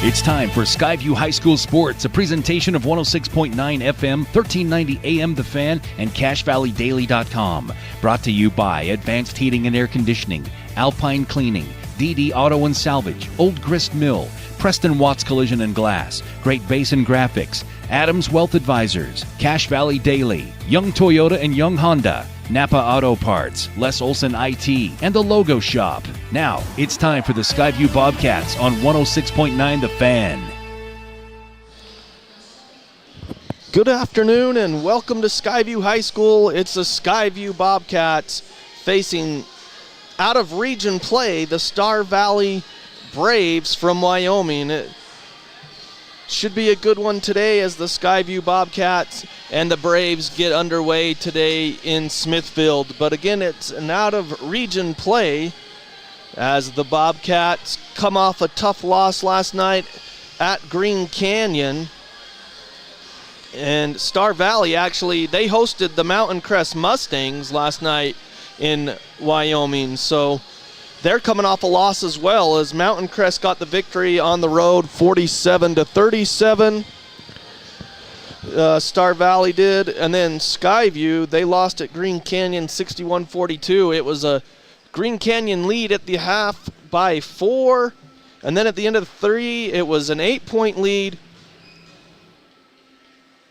It's time for Skyview High School Sports, a presentation of 106.9 FM, 1390 AM The Fan, and CashValleyDaily.com. Brought to you by Advanced Heating and Air Conditioning, Alpine Cleaning, DD Auto and Salvage, Old Grist Mill, Preston Watts Collision and Glass, Great Basin Graphics, Adams Wealth Advisors, Cache Valley Daily, Young Toyota and Young Honda, Napa Auto Parts, Les Olson IT, and The Logo Shop. Now, it's time for the Skyview Bobcats on 106.9 The Fan. Good afternoon and welcome to Skyview High School. It's the Skyview Bobcats facing out of region play the Star Valley Braves from Wyoming. It should be a good one today as the Skyview Bobcats and the Braves get underway today in Smithfield. But again, it's an out of region play as the Bobcats come off a tough loss last night at Green Canyon. And Star Valley actually, they hosted the Mountain Crest Mustangs last night in Wyoming. So they're coming off a loss as well as Mountain Crest got the victory on the road 47-37. Star Valley did. And then Skyview, they lost at Green Canyon 61-42. It was a Green Canyon lead at the half by 4. And then at the end of 3, it was an 8-point lead.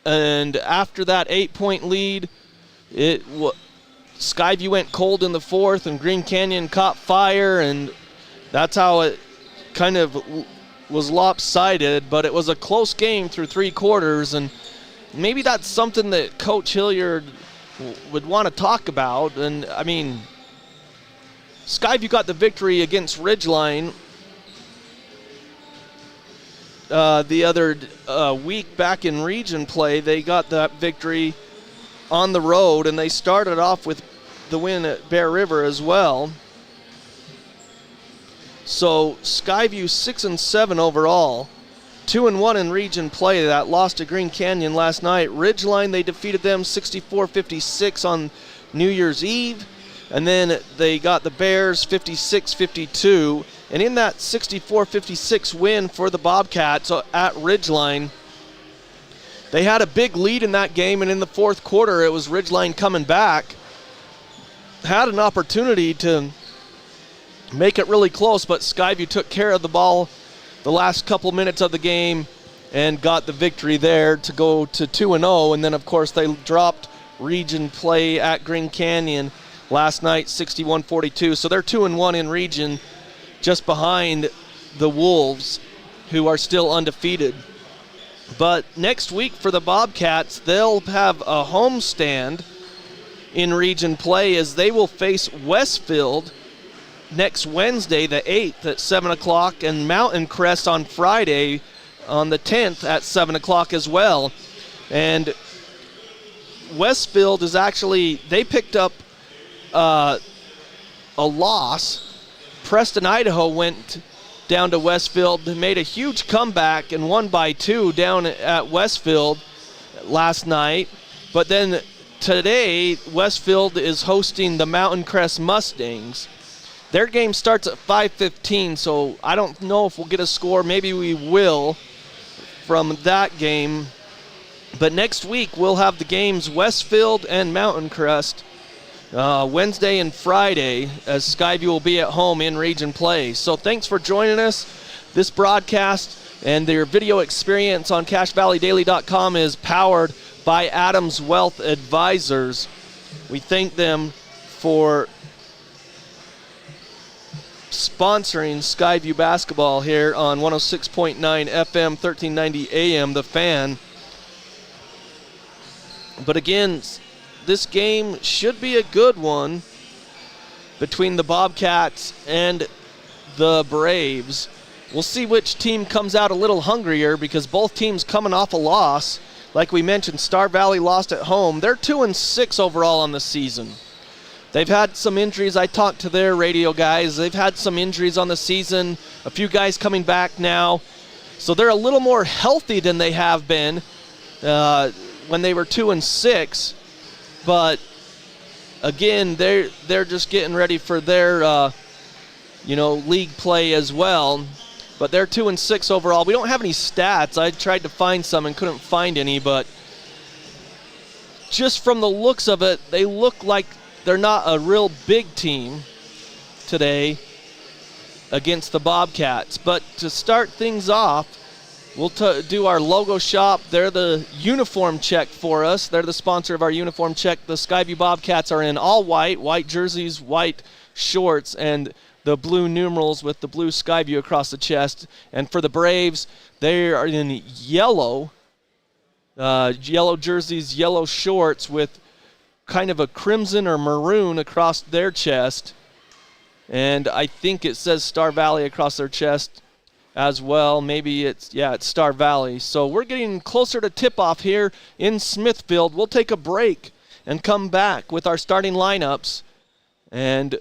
And after that 8-point lead, Skyview went cold in the 4th, and Green Canyon caught fire, and that's how it kind of was lopsided. But it was a close game through 3 quarters, and maybe that's something that Coach Hilliard would want to talk about. And, I mean, Skyview got the victory against Ridgeline the other week back in region play. They got that victory on the road, and they started off with the win at Bear River as well. So Skyview 6-7 overall, 2-1 in region play. That lost to Green Canyon last night. Ridgeline, they defeated them 64-56 on New Year's Eve, and then they got the Bears 56-52. And in that 64-56 win for the Bobcats at Ridgeline, they had a big lead in that game, and in the 4th quarter, it was Ridgeline coming back. Had an opportunity to make it really close, but Skyview took care of the ball the last couple minutes of the game and got the victory there to go to 2-0. And then, of course, they dropped region play at Green Canyon last night, 61-42. So they're 2-1 in region, just behind the Wolves, who are still undefeated. But next week for the Bobcats, they'll have a homestand in region play as they will face Westfield next Wednesday, the 8th at 7 o'clock, and Mountain Crest on Friday on the 10th at 7 o'clock as well. And Westfield is actually, they picked up a loss. Preston, Idaho went down to Westfield, made a huge comeback and won by 2 down at Westfield last night. But then today, Westfield is hosting the Mountain Crest Mustangs. Their game starts at 5:15, so I don't know if we'll get a score. Maybe we will from that game. But next week, we'll have the games Westfield and Mountain Crest Wednesday and Friday, as Skyview will be at home in region play. So thanks for joining us. This broadcast and their video experience on CashValleyDaily.com is powered by Adams Wealth Advisors. We thank them for sponsoring Skyview basketball here on 106.9 FM, 1390 AM, The Fan. But again, this game should be a good one between the Bobcats and the Braves. We'll see which team comes out a little hungrier because both teams coming off a loss. Like we mentioned, Star Valley lost at home. They're 2-6 overall on the season. They've had some injuries. I talked to their radio guys. They've had some injuries on the season. A few guys coming back now. So they're a little more healthy than they have been when they were 2-6. But again, they're just getting ready for their league play as well. But they're 2-6 overall. We don't have any stats. I tried to find some and couldn't find any, but just from the looks of it, they look like they're not a real big team today against the Bobcats. But to start things off, we'll do our logo shop. They're the uniform check for us. They're the sponsor of our uniform check. The Skyview Bobcats are in all white jerseys, white shorts, and the blue numerals with the blue Skyview across the chest. And for the Braves, they are in yellow jerseys, yellow shorts with kind of a crimson or maroon across their chest. And I think it says Star Valley across their chest as well. Maybe it's Star Valley. So we're getting closer to tip-off here in Smithfield. We'll take a break and come back with our starting lineups and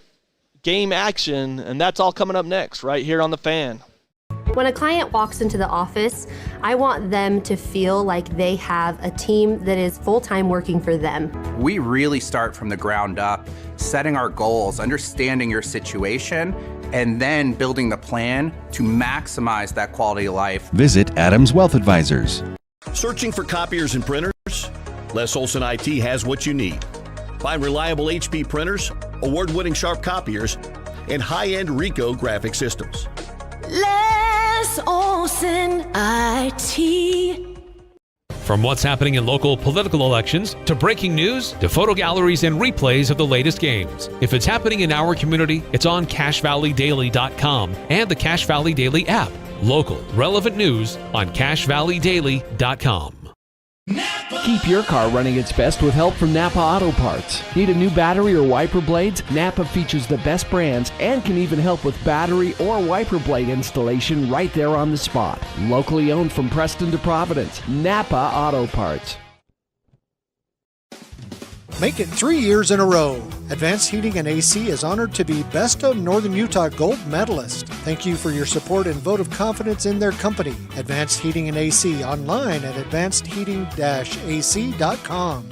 game action, and that's all coming up next right here on The Fan. When a client walks into the office, I want them to feel like they have a team that is full-time working for them. We really start from the ground up, setting our goals, understanding your situation, and then building the plan to maximize that quality of life. Visit Adams Wealth Advisors. Searching for copiers and printers? Les Olson IT has what you need. Find reliable HP printers, award-winning Sharp copiers, and high-end Ricoh graphic systems. Les Olson IT. From what's happening in local political elections, to breaking news, to photo galleries and replays of the latest games. If it's happening in our community, it's on CashValleyDaily.com and the Cache Valley Daily app. Local, relevant news on CashValleyDaily.com. Keep your car running its best with help from Napa Auto Parts. Need a new battery or wiper blades? Napa features the best brands and can even help with battery or wiper blade installation right there on the spot. Locally owned from Preston to Providence. Napa Auto Parts. Make it 3 years in a row. Advanced Heating and AC is honored to be Best of Northern Utah Gold Medalist. Thank you for your support and vote of confidence in their company. Advanced Heating and AC, online at advancedheating-ac.com.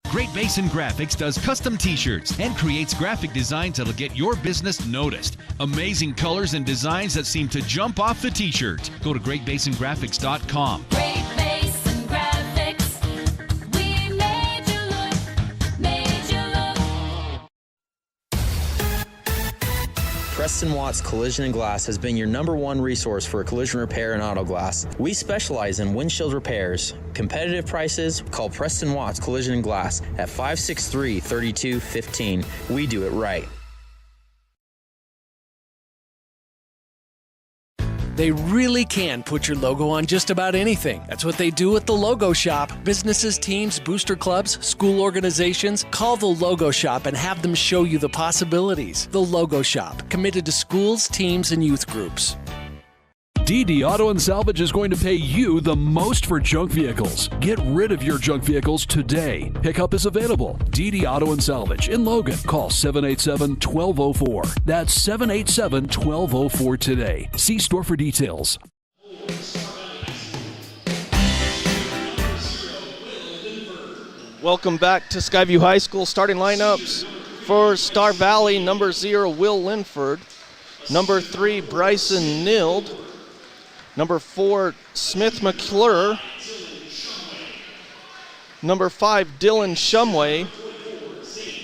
Great Basin Graphics does custom t-shirts and creates graphic designs that'll get your business noticed. Amazing colors and designs that seem to jump off the t-shirt. Go to greatbasingraphics.com. Great Basin Graphics. We made you look, made you look. Preston Watts Collision and Glass has been your #1 resource for collision repair and auto glass. We specialize in windshield repairs. Competitive prices, call Preston Watts Collision and Glass at 563-3215. We do it right. They really can put your logo on just about anything. That's what they do at the Logo Shop. Businesses, teams, booster clubs, school organizations, call the Logo Shop and have them show you the possibilities. The Logo Shop, committed to schools, teams, and youth groups. DD Auto and Salvage is going to pay you the most for junk vehicles. Get rid of your junk vehicles today. Pickup is available. DD Auto and Salvage in Logan. Call 787-1204. That's 787-1204 today. See store for details. Welcome back to Skyview High School. Starting lineups for Star Valley: number 0, Will Linford; number 3, Bryson Nild; number 4, Smith McClure; number 5, Dylan Shumway;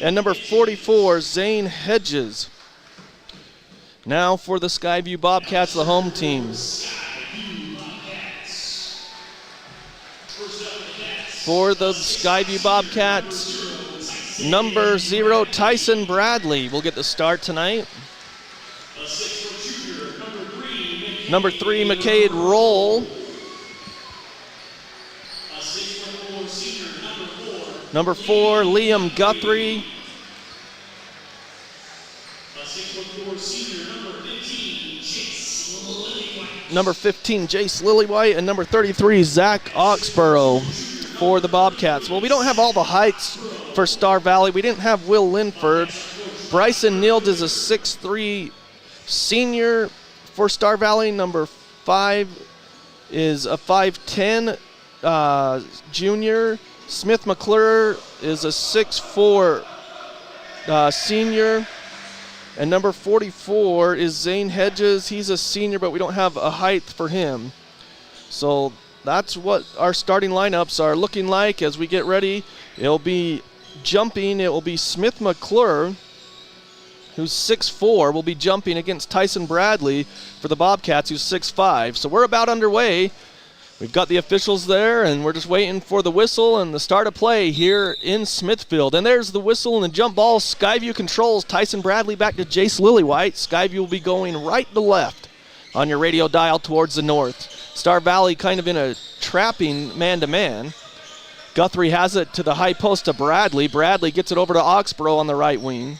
and number 44, Zane Hedges. Now for the Skyview Bobcats, the home team. For the Skyview Bobcats, number 0, Tyson Bradley will get the start tonight. Number 3, McCade Roll. Number 4, Liam Guthrie. Number 15, Jace Lillywhite. And number 33, Zach Oxborough for the Bobcats. Well, we don't have all the heights for Star Valley. We didn't have Will Linford. Bryson Nild is a 6'3" senior for Star Valley. Number 5 is a 5'10" junior. Smith McClure is a 6'4" senior. And number 44 is Zane Hedges. He's a senior, but we don't have a height for him. So that's what our starting lineups are looking like as we get ready. It'll be jumping. It will be Smith McClure, who's 6'4", will be jumping against Tyson Bradley for the Bobcats, who's 6'5". So we're about underway. We've got the officials there, and we're just waiting for the whistle and the start of play here in Smithfield. And there's the whistle and the jump ball. Skyview controls. Tyson Bradley back to Jace Lillywhite. Skyview will be going right to left on your radio dial towards the north. Star Valley kind of in a trapping man-to-man. Guthrie has it to the high post to Bradley. Bradley gets it over to Oxborough on the right wing.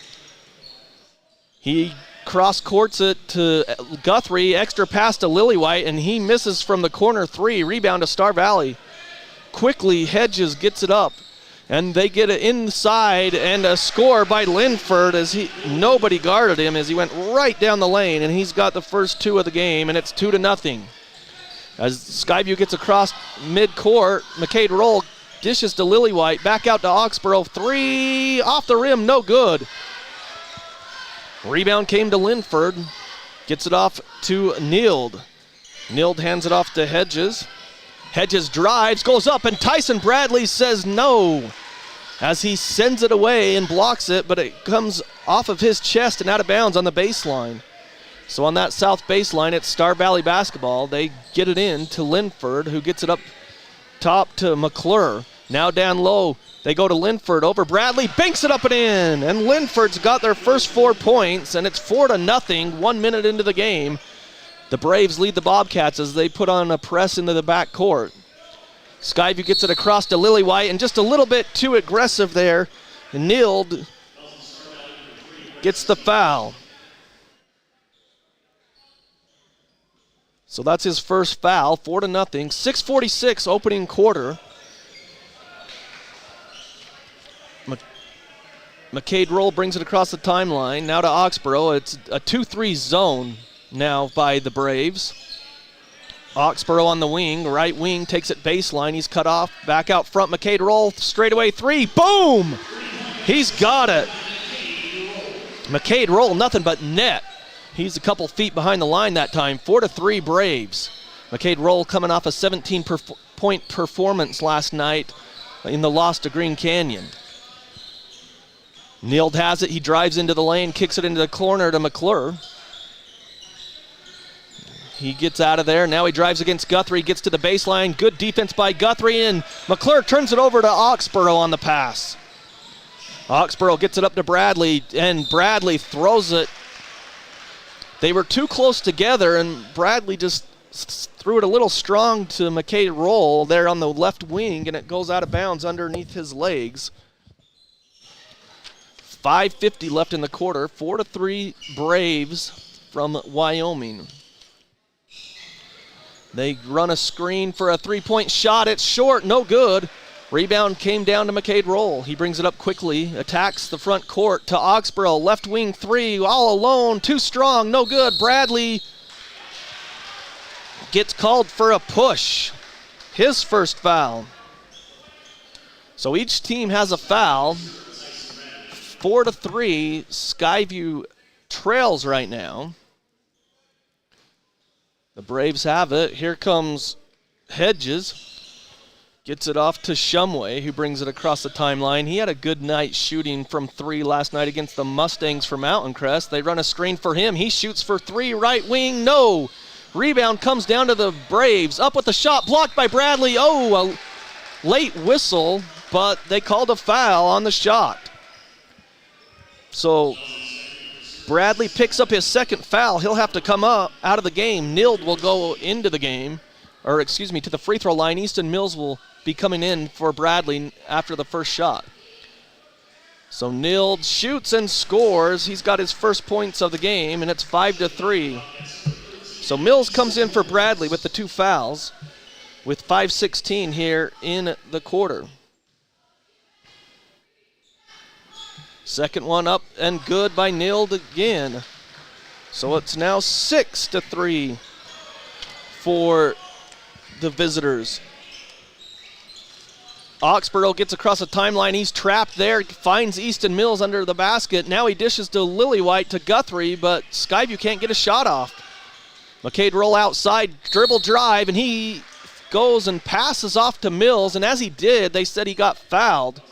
He cross-courts it to Guthrie, extra pass to Lillywhite, and he misses from the corner three. Rebound to Star Valley. Quickly, Hedges gets it up, and they get it inside, and a score by Linford as nobody guarded him as he went right down the lane, and he's got the first two of the game, and it's 2-0. As Skyview gets across mid-court, McCade Roll dishes to Lillywhite, back out to Oxborough. Three off the rim, no good. Rebound came to Linford. Gets it off to Nield. Nield hands it off to Hedges. Hedges drives, goes up, and Tyson Bradley says no as he sends it away and blocks it, but it comes off of his chest and out of bounds on the baseline. So on that south baseline, it's Star Valley basketball. They get it in to Linford, who gets it up top to McClure. Now down low, they go to Linford over Bradley, banks it up and in, and Linford's got their first 4 points, and it's 4-0, 1 minute into the game. The Braves lead the Bobcats as they put on a press into the back court. Skyview gets it across to Lillywhite, and just a little bit too aggressive there. And Nield gets the foul. So that's his first foul, 4-0, 6:46 opening quarter. McCade Roll brings it across the timeline. Now to Oxborough. It's a 2-3 zone now by the Braves. Oxborough on the wing. Right wing takes it baseline. He's cut off. Back out front. McCade Roll. Straightaway three. Boom! He's got it. McCade Roll, nothing but net. He's a couple feet behind the line that time. 4-3 Braves. McCade Roll coming off a 17-point performance last night in the loss to Green Canyon. Nield has it. He drives into the lane, kicks it into the corner to McClure. He gets out of there. Now he drives against Guthrie, gets to the baseline. Good defense by Guthrie, and McClure turns it over to Oxborough on the pass. Oxborough gets it up to Bradley, and Bradley throws it. They were too close together, and Bradley just threw it a little strong to McCade Roll there on the left wing, and it goes out of bounds underneath his legs. 5:50 left in the quarter. 4-3 Braves from Wyoming. They run a screen for a three-point shot. It's short, no good. Rebound came down to McCade Roll. He brings it up quickly, attacks the front court to Oxborough. Left wing three, all alone, too strong, no good. Bradley gets called for a push. His first foul. So each team has a foul. 4-3, Skyview trails right now. The Braves have it. Here comes Hedges. Gets it off to Shumway, who brings it across the timeline. He had a good night shooting from three last night against the Mustangs from Mountain Crest. They run a screen for him. He shoots for three, right wing, no. Rebound comes down to the Braves. Up with the shot, blocked by Bradley. Oh, a late whistle, but they called a foul on the shot. So Bradley picks up his second foul. He'll have to come up out of the game. Nield will go into the game, to the free throw line. Easton Mills will be coming in for Bradley after the first shot. So Nield shoots and scores. He's got his first points of the game, and it's 5-3. So Mills comes in for Bradley with the two fouls with 5:16 here in the quarter. Second one up and good by Nield again. So it's now 6-3 for the visitors. Oxborough gets across the timeline. He's trapped there, finds Easton Mills under the basket. Now he dishes to Lillywhite to Guthrie, but Skyview can't get a shot off. McCade roll outside, dribble drive, and he goes and passes off to Mills, and as he did, they said he got fouled.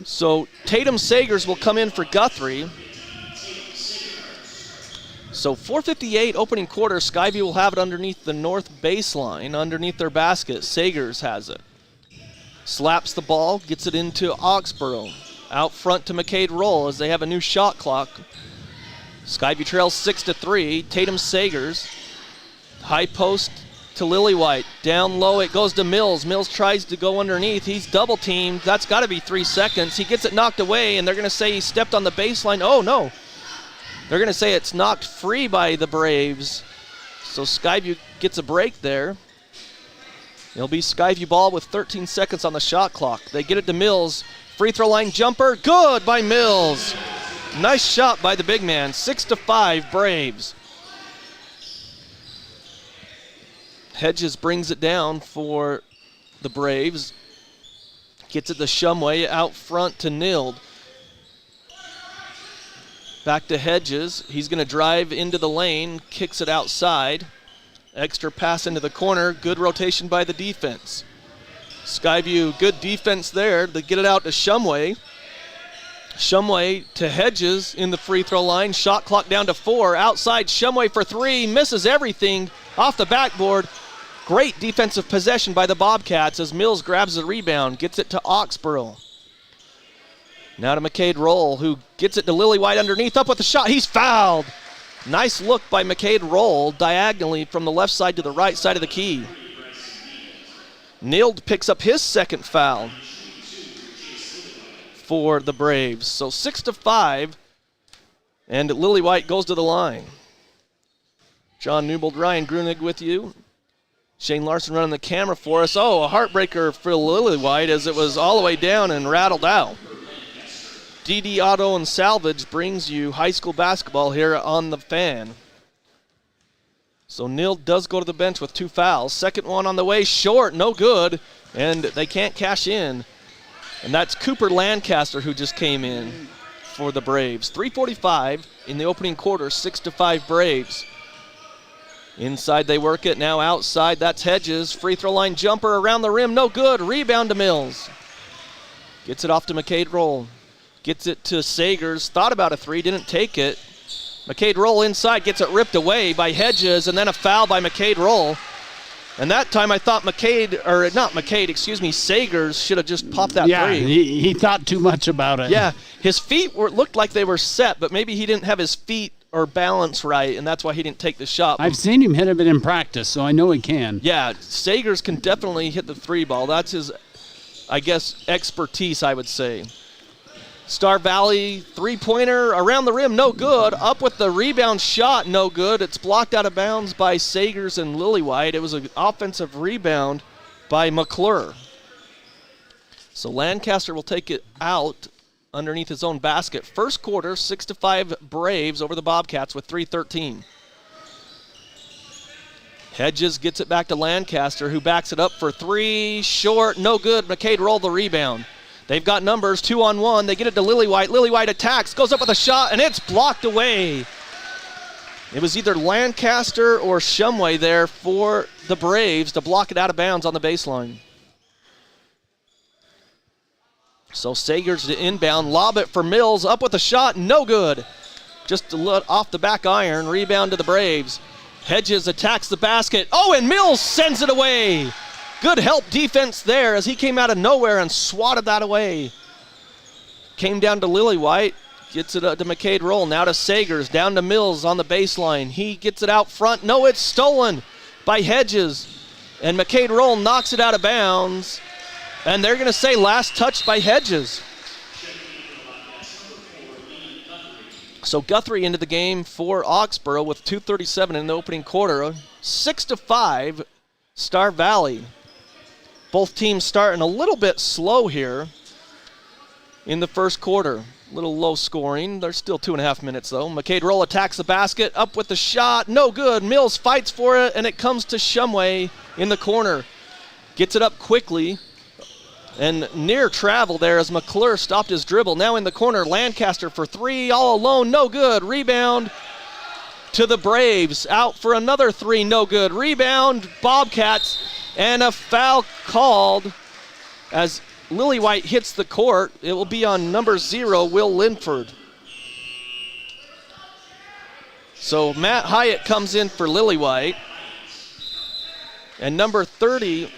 So Tatum Sagers will come in for Guthrie. So 4:58 opening quarter, Skyview will have it underneath the north baseline, underneath their basket. Sagers has it. Slaps the ball, gets it into Oxborough. Out front to McCade Roll as they have a new shot clock. Skyview trails 6-3. Tatum Sagers. High post to Lillywhite. Down low it goes to Mills. Mills tries to go underneath. He's double teamed. That's got to be 3 seconds. He gets it knocked away, and they're going to say he stepped on the baseline. Oh, no. They're going to say it's knocked free by the Braves. So Skyview gets a break there. It'll be Skyview ball with 13 seconds on the shot clock. They get it to Mills. Free throw line jumper. Good by Mills. Nice shot by the big man. 6-5 Braves. Hedges brings it down for the Braves. Gets it to Shumway, out front to Nild. Back to Hedges. He's going to drive into the lane, kicks it outside. Extra pass into the corner. Good rotation by the defense. Skyview, good defense there. They get it out to Shumway. Shumway to Hedges in the free throw line. Shot clock down to 4. Outside Shumway for 3. Misses everything off the backboard. Great defensive possession by the Bobcats as Mills grabs the rebound. Gets it to Oxborough. Now to McCade Roll, who gets it to Lillywhite underneath, up with the shot. He's fouled. Nice look by McCade Roll, diagonally from the left side to the right side of the key. Nild picks up his second foul for the Braves. So 6-5, and Lillywhite goes to the line. John Newbold, Ryan Grunig with you. Shane Larson running the camera for us. Oh, a heartbreaker for Lillywhite as it was all the way down and rattled out. DD Auto and Salvage brings you high school basketball here on the Fan. So Nild does go to the bench with 2 fouls. Second one on the way, short, no good, and they can't cash in. And that's Cooper Lancaster who just came in for the Braves. 3:45 in the opening quarter, 6-5 Braves. Inside they work it, now outside, that's Hedges. Free throw line jumper around the rim, no good. Rebound to Mills. Gets it off to McCade Roll. Gets it to Sagers. Thought about a 3, didn't take it. McCade Roll inside, gets it ripped away by Hedges, and then a foul by McCade Roll. And that time I thought Sagers should have just popped that 3. Yeah, he thought too much about it. Yeah, his feet looked like they were set, but maybe he didn't have his feet or balance right, and that's why he didn't take the shot. I've seen him hit it in practice, so I know he can. Yeah, Sagers can definitely hit the 3 ball. That's his, I guess, expertise, I would say. Star Valley three-pointer around the rim, no good. Up with the rebound shot, no good. It's blocked out of bounds by Sagers and Lillywhite. It was an offensive rebound by McClure. So Lancaster will take it out underneath his own basket. First quarter, 6-5 Braves over the Bobcats with 3:13. Hedges gets it back to Lancaster, who backs it up for 3. Short, no good. McCade rolled the rebound. They've got numbers, 2-on-1. They get it to Lillywhite. Lillywhite attacks, goes up with a shot, and it's blocked away. It was either Lancaster or Shumway there for the Braves to block it out of bounds on the baseline. So Sagers to inbound, lob it for Mills, up with a shot, no good. Just off the back iron, rebound to the Braves. Hedges attacks the basket. Oh, and Mills sends it away. Good help defense there as he came out of nowhere and swatted that away. Came down to Lillywhite, gets it to McCade Roll, now to Sagers, down to Mills on the baseline. He gets it out front. No, it's stolen by Hedges. And McCade Roll knocks it out of bounds. And they're going to say last touch by Hedges. So Guthrie into the game for Oxborough with 2:37 in the opening quarter. 6-5 Star Valley. Both teams starting a little bit slow here in the first quarter. A little low scoring. There's still 2.5 minutes though. McCade Roll attacks the basket, up with the shot, no good. Mills fights for it, and it comes to Shumway in the corner. Gets it up quickly. And near travel there as McClure stopped his dribble. Now in the corner, Lancaster for three, all alone, no good. Rebound to the Braves. Out for another three, no good. Rebound, Bobcats, and a foul called as Lillywhite hits the court. It will be on number 0, Will Linford. So Matt Hyatt comes in for Lillywhite. And number 30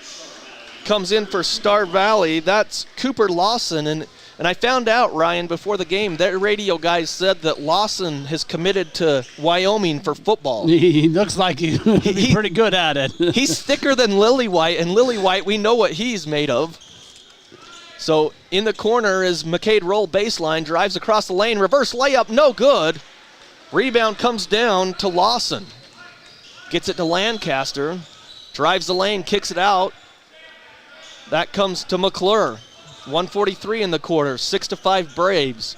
comes in for Star Valley. That's Cooper Lawson. And I found out, Ryan, before the game, their radio guys said that Lawson has committed to Wyoming for football. He looks like he's pretty good at it. He's thicker than Lillywhite, and Lillywhite, we know what he's made of. So in the corner is McCade Roll baseline, drives across the lane, reverse layup, no good. Rebound comes down to Lawson. Gets it to Lancaster, drives the lane, kicks it out. That comes to McClure. 1:43 in the quarter, 6-5 Braves.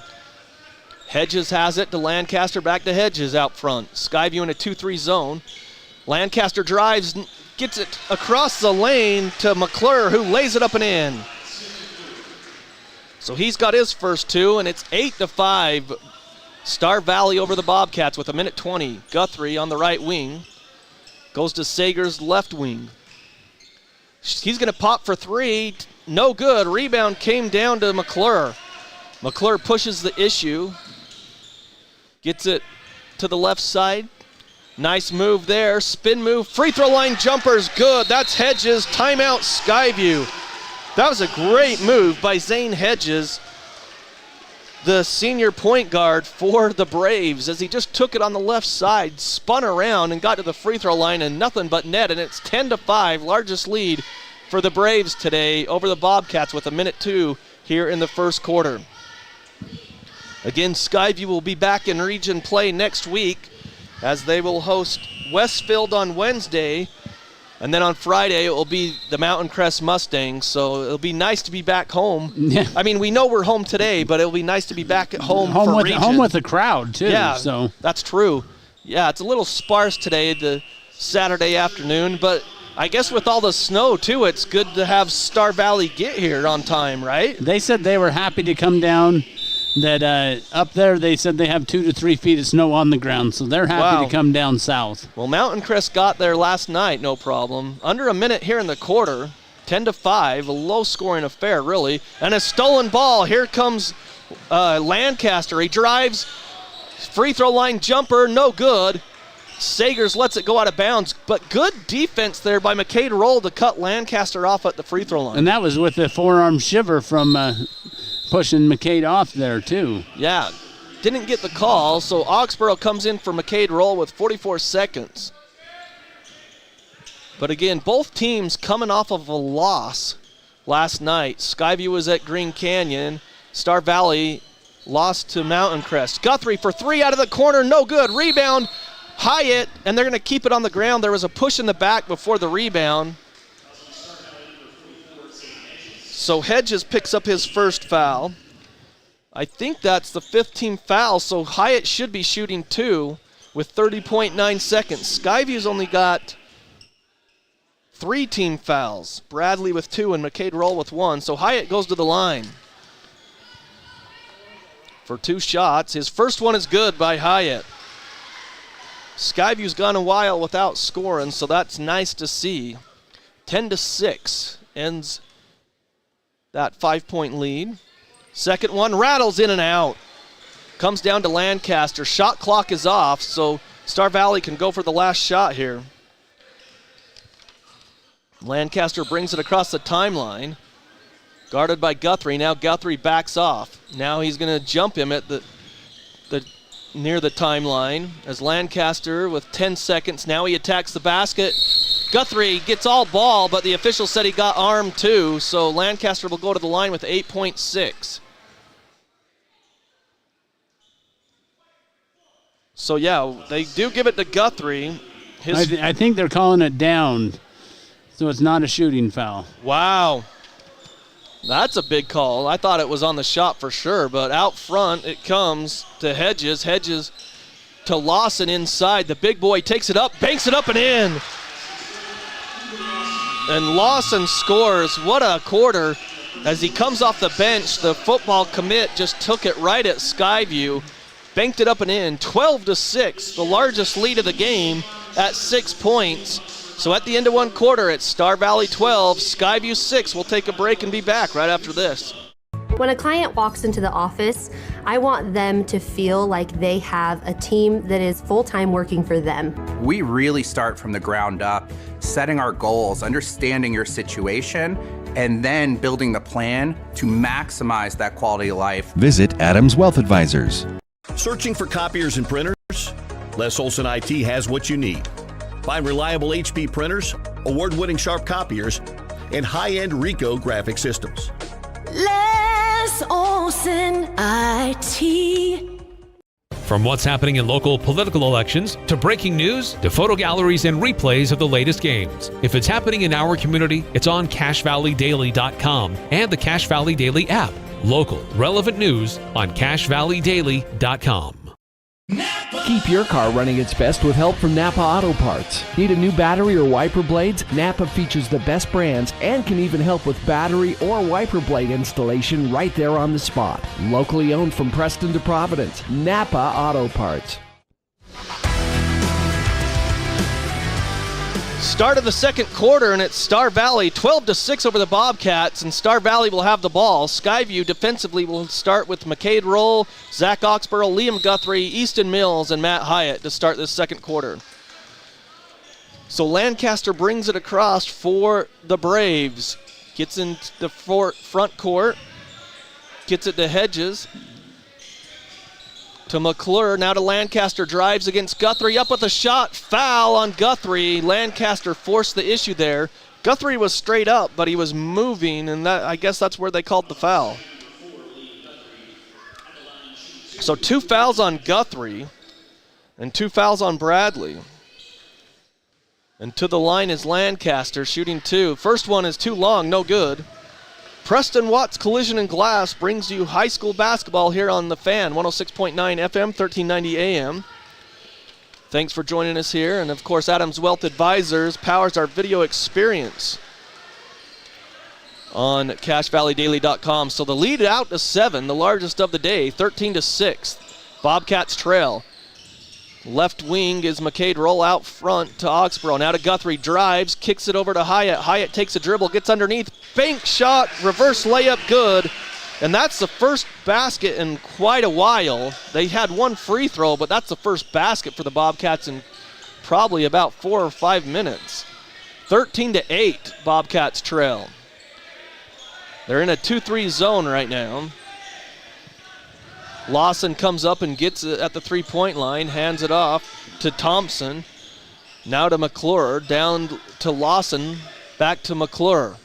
Hedges has it to Lancaster, back to Hedges out front. Skyview in a 2-3 zone. Lancaster drives, gets it across the lane to McClure, who lays it up and in. So he's got his first two, and it's 8-5. Star Valley over the Bobcats with 1:20. Guthrie on the right wing. Goes to Sager's left wing. He's going to pop for three. No good. Rebound came down to McClure. McClure pushes the issue. Gets it to the left side. Nice move there. Spin move. Free throw line jumper's good. That's Hedges. Timeout Skyview. That was a great move by Zane Hedges, the senior point guard for the Braves, as he just took it on the left side, spun around and got to the free throw line and nothing but net, and it's 10-5, largest lead for the Braves today over the Bobcats with 1:02 here in the first quarter. Again, Skyview will be back in region play next week as they will host Westfield on Wednesday, and then on Friday it will be the Mountain Crest Mustangs, so it'll be nice to be back home. Yeah. I mean, we know we're home today, but it'll be nice to be back at home for region. Home with the crowd, too. Yeah, so that's true. Yeah, it's a little sparse today, the Saturday afternoon, but I guess with all the snow, too, it's good to have Star Valley get here on time, right? They said they were happy to come down. That up there, they said they have 2 to 3 feet of snow on the ground, so they're happy to come down south. Well, Mountain Crest got there last night, no problem. Under a minute here in the quarter, 10-5, a low-scoring affair, really. And a stolen ball. Here comes Lancaster. He drives, free throw line jumper, no good. Sagers lets it go out of bounds, but good defense there by McCade Roll to cut Lancaster off at the free throw line. And that was with the forearm shiver from pushing McCade off there, too. Yeah, didn't get the call, so Oxborough comes in for McCade Roll with 44 seconds. But again, both teams coming off of a loss last night. Skyview was at Green Canyon. Star Valley lost to Mountain Crest. Guthrie for three out of the corner, no good. Rebound, Hyatt, and they're going to keep it on the ground. There was a push in the back before the rebound. So Hedges picks up his first foul. I think that's the 5th team foul, so Hyatt should be shooting 2 with 30.9 seconds. Skyview's only got 3 team fouls. Bradley with 2 and McCade Roll with 1, so Hyatt goes to the line for 2 shots. His first one is good by Hyatt. Skyview's gone a while without scoring, so that's nice to see. 10-6 ends that 5-point lead. Second one rattles in and out. Comes down to Lancaster. Shot clock is off, so Star Valley can go for the last shot here. Lancaster brings it across the timeline. Guarded by Guthrie. Now Guthrie backs off. Now he's going to jump him at the near the timeline as Lancaster with 10 seconds. Now he attacks the basket. Guthrie gets all ball, but the official said he got armed too, so Lancaster will go to the line with 8.6. So yeah, they do give it to Guthrie. I think they're calling it down, so it's not a shooting foul. Wow. That's a big call. I thought it was on the shot for sure, but out front it comes to Hedges. Hedges to Lawson inside. The big boy takes it up, banks it up and in. And Lawson scores. What a quarter. As he comes off the bench, the football commit just took it right at Skyview, banked it up and in, 12-6, the largest lead of the game at 6 points. So at the end of one quarter, it's Star Valley 12, Skyview 6. We'll take a break and be back right after this. When a client walks into the office, I want them to feel like they have a team that is full-time working for them. We really start from the ground up, setting our goals, understanding your situation, and then building the plan to maximize that quality of life. Visit Adams Wealth Advisors. Searching for copiers and printers? Les Olson IT has what you need. Find reliable HP printers, award-winning Sharp copiers, and high-end Rico graphic systems. Les Olson IT. From what's happening in local political elections to breaking news to photo galleries and replays of the latest games. If it's happening in our community, it's on CashValleyDaily.com and the Cache Valley Daily app. Local, relevant news on CashValleyDaily.com. Keep your car running its best with help from Napa Auto Parts. Need a new battery or wiper blades? Napa features the best brands and can even help with battery or wiper blade installation right there on the spot. Locally owned from Preston to Providence. Napa Auto Parts. Start of the second quarter, and it's Star Valley 12-6 over the Bobcats, and Star Valley will have the ball. Skyview defensively will start with McCade Roll, Zach Oxborough, Liam Guthrie, Easton Mills, and Matt Hyatt to start this second quarter. So Lancaster brings it across for the Braves. Gets into the front court, gets it to Hedges. To McClure, now to Lancaster, drives against Guthrie, up with a shot, foul on Guthrie. Lancaster forced the issue there. Guthrie was straight up, but he was moving, and I guess that's where they called the foul. So 2 fouls on Guthrie, and 2 fouls on Bradley. And to the line is Lancaster, shooting 2. First one is too long, no good. Preston Watts Collision and Glass brings you high school basketball here on The Fan, 106.9 FM, 1390 AM. Thanks for joining us here. And, of course, Adams Wealth Advisors powers our video experience on CashValleyDaily.com. So the lead out to 7, the largest of the day, 13-6. Bobcats trail. Left wing is McCade Roll out front to Oxborough. Now to Guthrie, drives, kicks it over to Hyatt. Hyatt takes a dribble, gets underneath, bank shot, reverse layup, good. And that's the first basket in quite a while. They had one free throw, but that's the first basket for the Bobcats in probably about 4 or 5 minutes. 13-8, Bobcats trail. They're in a 2-3 zone right now. Lawson comes up and gets it at the three-point line, hands it off to Thompson. Now to McClure, down to Lawson, back to McClure.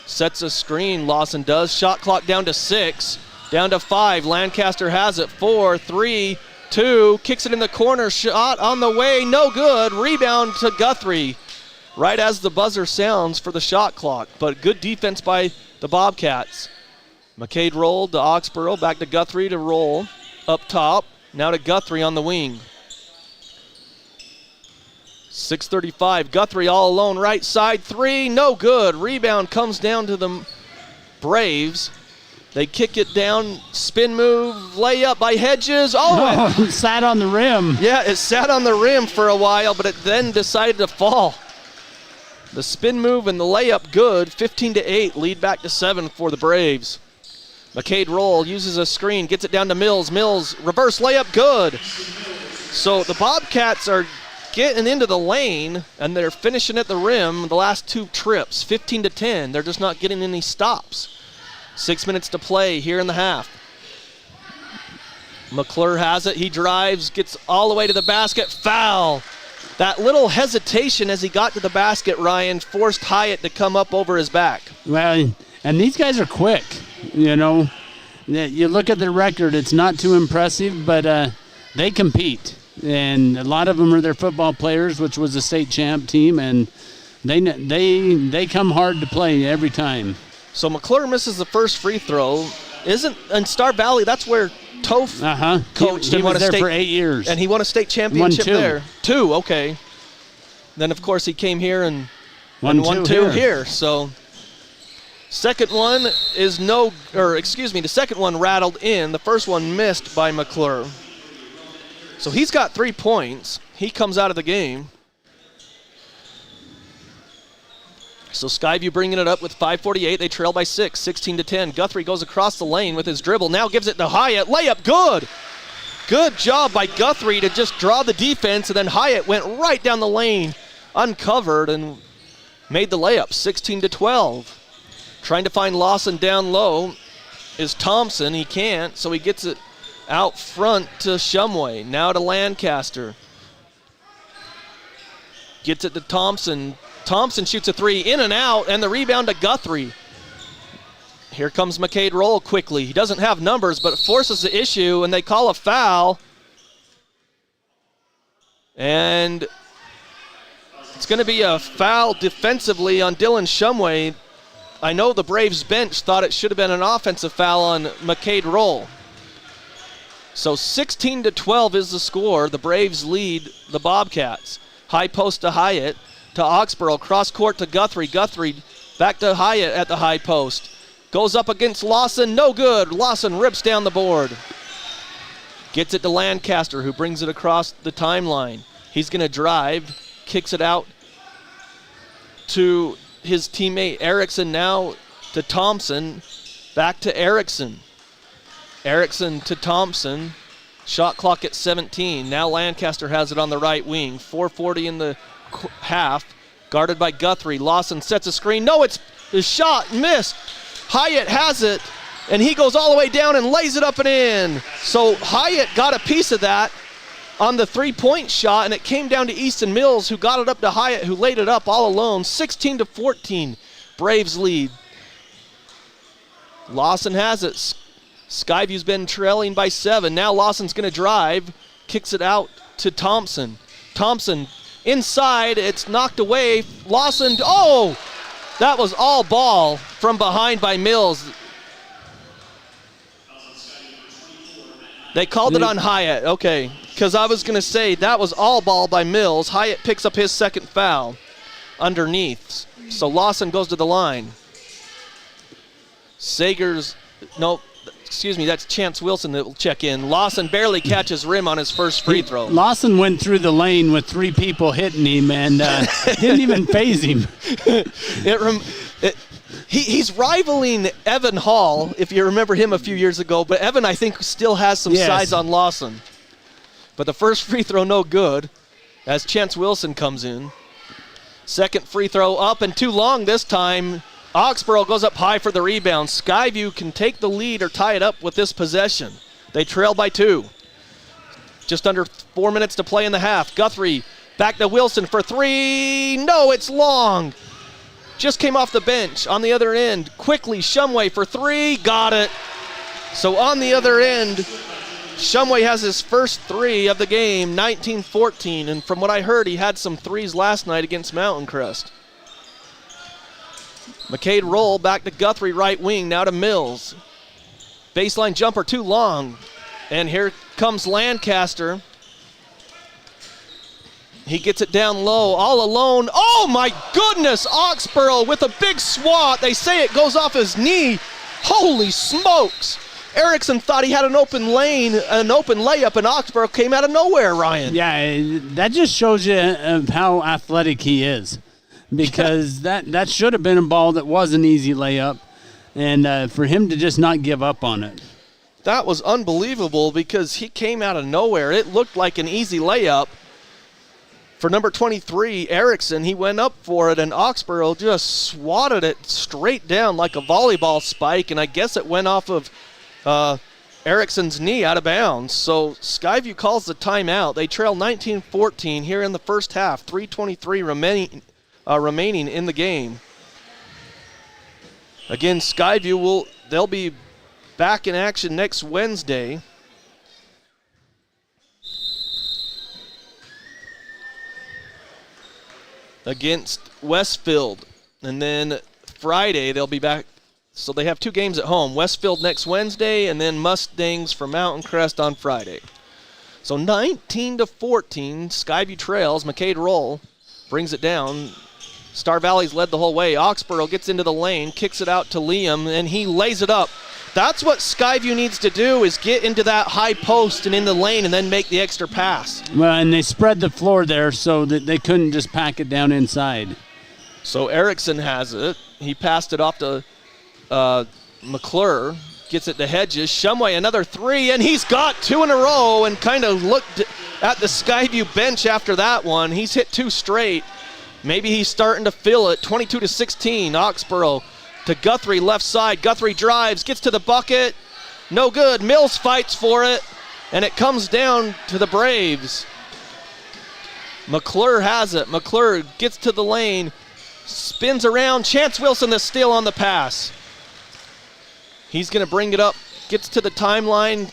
Sets a screen, Lawson does. Shot clock down to 6, down to 5. Lancaster has it, 4, 3, 2. Kicks it in the corner, shot on the way, no good. Rebound to Guthrie, right as the buzzer sounds for the shot clock. But good defense by the Bobcats. McCade rolled to Oxborough, back to Guthrie to Roll. Up top, now to Guthrie on the wing. 6:35, Guthrie all alone, right side, 3, no good. Rebound comes down to the Braves. They kick it down, spin move, layup by Hedges. Oh, it sat on the rim. Yeah, it sat on the rim for a while, but it then decided to fall. The spin move and the layup good, 15-8, lead back to 7 for the Braves. McCade Roll uses a screen, gets it down to Mills. Mills, reverse layup, good. So the Bobcats are getting into the lane, and they're finishing at the rim the last 2 trips, 15-10. They're just not getting any stops. 6 minutes to play here in the half. McClure has it, he drives, gets all the way to the basket, foul. That little hesitation as he got to the basket, Ryan, forced Hyatt to come up over his back. Well, and these guys are quick. You know, you look at their record, it's not too impressive, but they compete. And a lot of them are their football players, which was a state champ team, and they come hard to play every time. So McClure misses the first free throw. In Star Valley, that's where Toph coached. He was there for 8 years. And he won a state championship there. 2, okay. Then, of course, he came here and 1-2 here. So second one is the second one rattled in. The first one missed by McClure. So he's got 3 points. He comes out of the game. So Skyview bringing it up with 5:48. They trail by 6, 16-10. Guthrie goes across the lane with his dribble. Now gives it to Hyatt. Layup, good. Good job by Guthrie to just draw the defense, and then Hyatt went right down the lane, uncovered, and made the layup, 16-12. Trying to find Lawson down low is Thompson. He can't, so he gets it out front to Shumway. Now to Lancaster. Gets it to Thompson. Thompson shoots a 3, in and out, and the rebound to Guthrie. Here comes McCade Roll quickly. He doesn't have numbers, but forces the issue, and they call a foul. And it's going to be a foul defensively on Dylan Shumway. I know the Braves bench thought it should have been an offensive foul on McCade Roll. So 16-12 is the score. The Braves lead the Bobcats. High post to Hyatt. To Oxborough, cross court to Guthrie. Guthrie back to Hyatt at the high post. Goes up against Lawson, no good. Lawson rips down the board. Gets it to Lancaster, who brings it across the timeline. He's going to drive, kicks it out to his teammate Erickson, now to Thompson. Back to Erickson. Erickson to Thompson. Shot clock at 17. Now Lancaster has it on the right wing. 4:40 in the half, guarded by Guthrie. Lawson sets a screen. No, it's the shot missed. Hyatt has it, and he goes all the way down and lays it up and in. So Hyatt got a piece of that on the 3-point shot, and it came down to Easton Mills, who got it up to Hyatt, who laid it up all alone. 16-14, Braves lead. Lawson has it. Skyview's been trailing by 7. Now Lawson's going to drive, kicks it out to Thompson. Thompson inside, it's knocked away. Lawson, oh! That was all ball from behind by Mills. They called it on Hyatt, okay. Because I was going to say that was all ball by Mills. Hyatt picks up his second foul underneath. So Lawson goes to the line. That's Chance Wilson that will check in. Lawson barely catches rim on his first free throw. Lawson went through the lane with 3 people hitting him and didn't even phase him. He's rivaling Evan Hall, if you remember him a few years ago, but Evan, I think, still has some size on Lawson. But the first free throw no good as Chance Wilson comes in. Second free throw up and too long this time. Oxborough goes up high for the rebound. Skyview can take the lead or tie it up with this possession. They trail by 2. Just under 4 minutes to play in the half. Guthrie back to Wilson for 3. No, it's long. Just came off the bench on the other end. Quickly, Shumway for 3. Got it. So on the other end, Shumway has his first 3 of the game, 19-14. And from what I heard, he had some 3s last night against Mountain Crest. McCade Roll back to Guthrie, right wing, now to Mills. Baseline jumper too long. And here comes Lancaster. He gets it down low, all alone. Oh my goodness, Oxborough with a big swat. They say it goes off his knee. Holy smokes. Erickson thought he had an open lane, an open layup, and Oxborough came out of nowhere, Ryan. Yeah, that just shows you how athletic he is. Because that should have been a ball that was an easy layup, and for him to just not give up on it. That was unbelievable because he came out of nowhere. It looked like an easy layup. For number 23, Erickson, he went up for it, and Oxborough just swatted it straight down like a volleyball spike, and I guess it went off of Erickson's knee out of bounds. So Skyview calls the timeout. They trail 19-14 here in the first half, 3:23 remaining in the game. Again, Skyview they'll be back in action next Wednesday. Against Westfield. And then Friday they'll be back. So they have 2 games at home. Westfield next Wednesday and then Mustangs for Mountain Crest on Friday. So 19-14, Skyview trails. McCade Roll brings it down. Star Valley's led the whole way. Oxborough gets into the lane, kicks it out to Liam, and he lays it up. That's what Skyview needs to do, is get into that high post and in the lane and then make the extra pass. Well, and they spread the floor there so that they couldn't just pack it down inside. So Erickson has it. He passed it off to McClure. Gets it to Hedges. Shumway, another three, and he's got 2 in a row, and kind of looked at the Skyview bench after that one. He's hit 2 straight. Maybe he's starting to feel it. 22-16, Oxborough to Guthrie, left side. Guthrie drives, gets to the bucket. No good. Mills fights for it, and it comes down to the Braves. McClure has it. McClure gets to the lane, spins around. Chance Wilson, the steal on the pass. He's going to bring it up, gets to the timeline,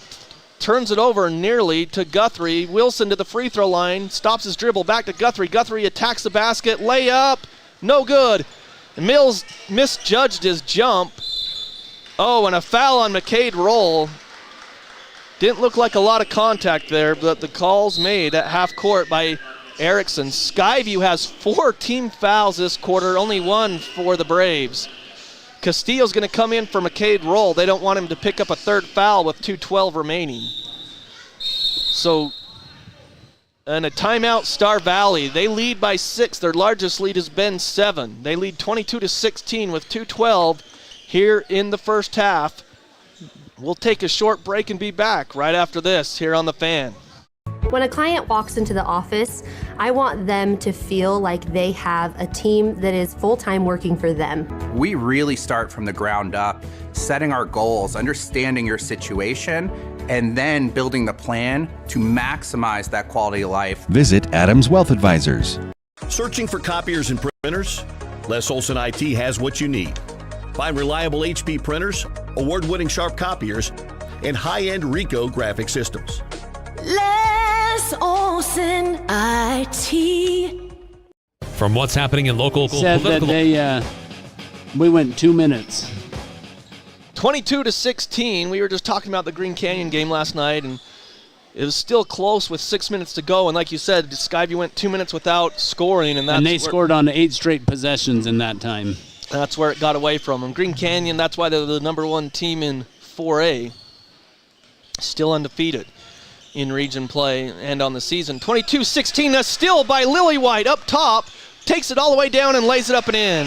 turns it over nearly to Guthrie. Wilson to the free throw line, stops his dribble, back to Guthrie. Guthrie attacks the basket, layup, no good. Mills misjudged his jump. Oh, and a foul on McCade Roll. Didn't look like a lot of contact there, but the call's made at half court by Erickson. Skyview has 4 team fouls this quarter, only 1 for the Braves. Castillo's going to come in for McCade Roll. They don't want him to pick up a 3rd foul with 2:12 remaining. So, and a timeout, Star Valley. They lead by 6. Their largest lead has been 7. They lead 22-16 with 2:12 here in the first half. We'll take a short break and be back right after this here on The Fan. When a client walks into the office, I want them to feel like they have a team that is full-time working for them. We really start from the ground up, setting our goals, understanding your situation, and then building the plan to maximize that quality of life. Visit Adams Wealth Advisors. Searching for copiers and printers? Les Olson IT has what you need. Find reliable HP printers, award-winning Sharp copiers, and high-end Ricoh graphic systems. Les Olson IT. From what's happening in local Said political... that we went 2 minutes. 22-16. We were just talking about the Green Canyon game last night, and it was still close with 6 minutes to go. And like you said, Skyview went 2 minutes without scoring, and they scored on 8 straight possessions in that time. That's where it got away from them. Green Canyon, that's why they're the #1 team in 4A. Still undefeated in region play and on the season. 22-16, a steal by Lillywhite up top. Takes it all the way down and lays it up and in.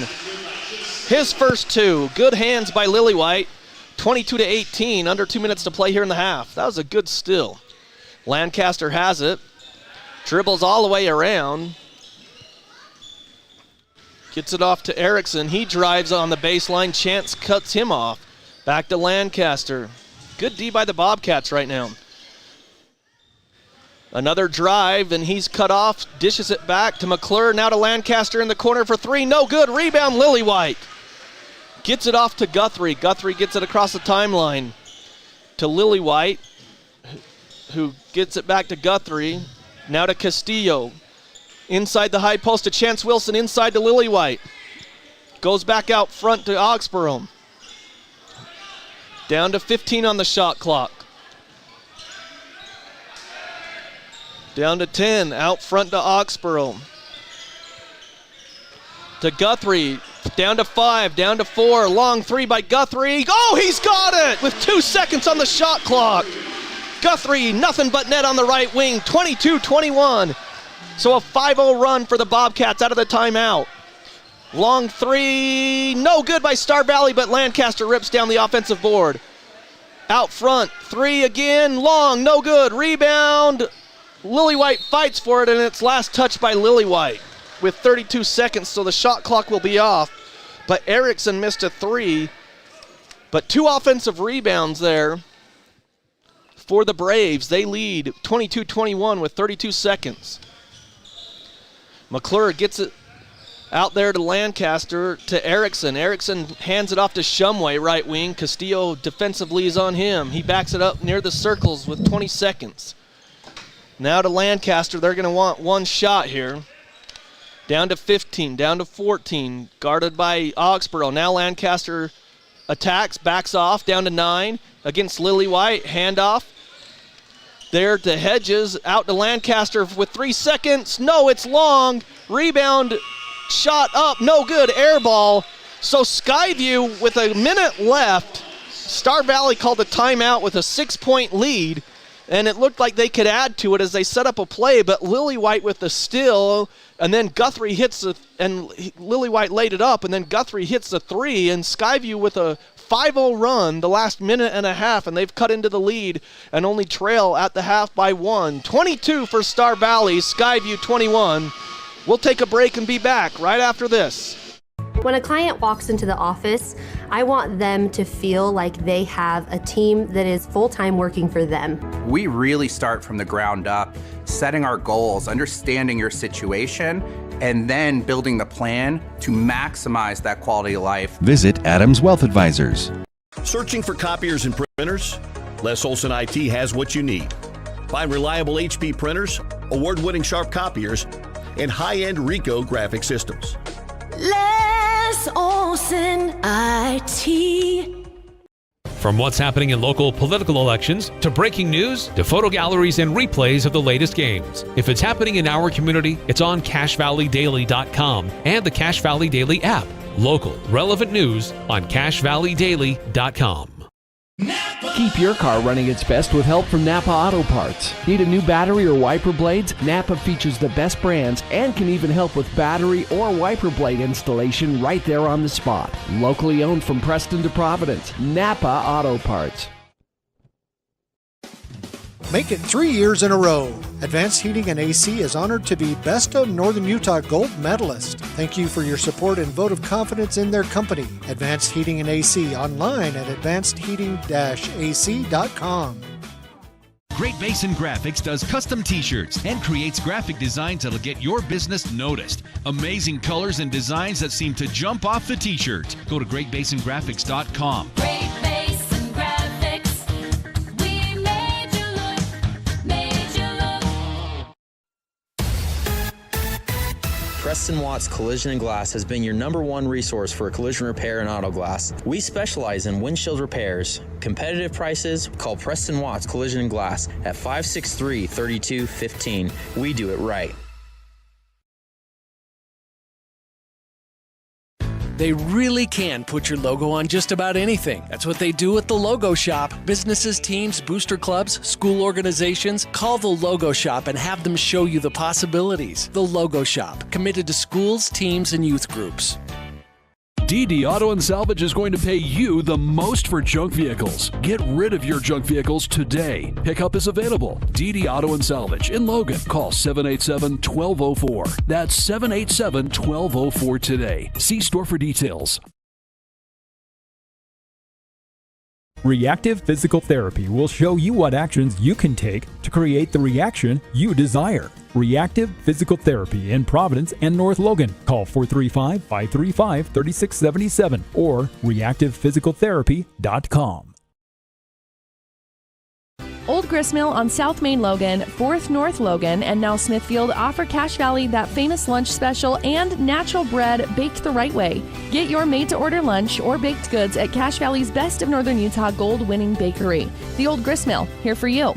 His first 2. Good hands by Lillywhite. 22-18, under 2 minutes to play here in the half. That was a good steal. Lancaster has it. Dribbles all the way around. Gets it off to Erickson. He drives on the baseline. Chance cuts him off. Back to Lancaster. Good D by the Bobcats right now. Another drive, and he's cut off. Dishes it back to McClure. Now to Lancaster in the corner for 3. No good. Rebound, Lillywhite. Gets it off to Guthrie. Guthrie gets it across the timeline to Lillywhite, who gets it back to Guthrie. Now to Castillo. Inside the high post to Chance Wilson. Inside to Lillywhite. Goes back out front to Oxborough. Down to 15 on the shot clock. Down to 10, out front to Oxborough. To Guthrie, down to 5, down to 4, long 3 by Guthrie. Oh, he's got it with 2 seconds on the shot clock. Guthrie, nothing but net on the right wing, 22-21. So a 5-0 run for the Bobcats out of the timeout. Long 3, no good by Star Valley, but Lancaster rips down the offensive board. Out front, 3 again, long, no good, rebound. Lillywhite fights for it, and it's last touched by Lillywhite with 32 seconds, so the shot clock will be off. But Erickson missed a 3, but 2 offensive rebounds there for the Braves. They lead 22-21 with 32 seconds. McClure gets it out there to Lancaster, to Erickson. Erickson hands it off to Shumway, right wing. Castillo defensively is on him. He backs it up near the circles with 20 seconds. Now to Lancaster. They're going to want 1 shot here. Down to 15, down to 14, guarded by Oxborough. Now Lancaster attacks, backs off, down to 9 against Lillywhite. Handoff there to Hedges, out to Lancaster with 3 seconds. No, it's long. Rebound shot up, no good, air ball. So Skyview, with a minute left, Star Valley called a timeout with a 6-point lead, and it looked like they could add to it as they set up a play, but Lillywhite with the steal, and then Guthrie hits and Lillywhite laid it up, and then Guthrie hits the three, and Skyview with a 5-0 run the last minute and a half, and they've cut into the lead and only trail at the half by 1. 22 for Star Valley, Skyview 21. We'll take a break and be back right after this. When a client walks into the office, I want them to feel like they have a team that is full-time working for them. We really start from the ground up, setting our goals, understanding your situation, and then building the plan to maximize that quality of life. Visit Adams Wealth Advisors. Searching for copiers and printers? Les Olson IT has what you need. Find reliable HP printers, award-winning Sharp copiers, and high-end Ricoh graphic systems. Les Olson IT. From what's happening in local political elections, to breaking news, to photo galleries and replays of the latest games. If it's happening in our community, it's on CashValleyDaily.com and the Cache Valley Daily app. Local, relevant news on CashValleyDaily.com. Keep your car running its best with help from Napa Auto Parts. Need a new battery or wiper blades? Napa features the best brands and can even help with battery or wiper blade installation right there on the spot. Locally owned from Preston to Providence, Napa Auto Parts. Make it 3 years in a row. Advanced Heating and AC is honored to be Best of Northern Utah Gold Medalist. Thank you for your support and vote of confidence in their company. Advanced Heating and AC online at advancedheating-ac.com. Great Basin Graphics does custom t-shirts and creates graphic designs that'll get your business noticed. Amazing colors and designs that seem to jump off the t-shirt. Go to greatbasingraphics.com. Great Basin Graphics. We made you look, made you look. Preston Watts Collision and Glass has been your #1 resource for collision repair and auto glass. We specialize in windshield repairs. Competitive prices, call Preston Watts Collision and Glass at 563-3215. We do it right. They really can put your logo on just about anything. That's what they do at the Logo Shop. Businesses, teams, booster clubs, school organizations, call the Logo Shop and have them show you the possibilities. The Logo Shop, committed to schools, teams, and youth groups. DD Auto and Salvage is going to pay you the most for junk vehicles. Get rid of your junk vehicles today. Pickup is available. DD Auto and Salvage in Logan. Call 787-1204. That's 787-1204 today. See store for details. Reactive Physical Therapy will show you what actions you can take to create the reaction you desire. Reactive Physical Therapy in Providence and North Logan. Call 435-535-3677 or reactivephysicaltherapy.com. Old Gristmill on South Main Logan, 4th North Logan, and now Smithfield offer Cache Valley that famous lunch special and natural bread baked the right way. Get your made-to-order lunch or baked goods at Cache Valley's Best of Northern Utah gold-winning bakery. The Old Gristmill, here for you.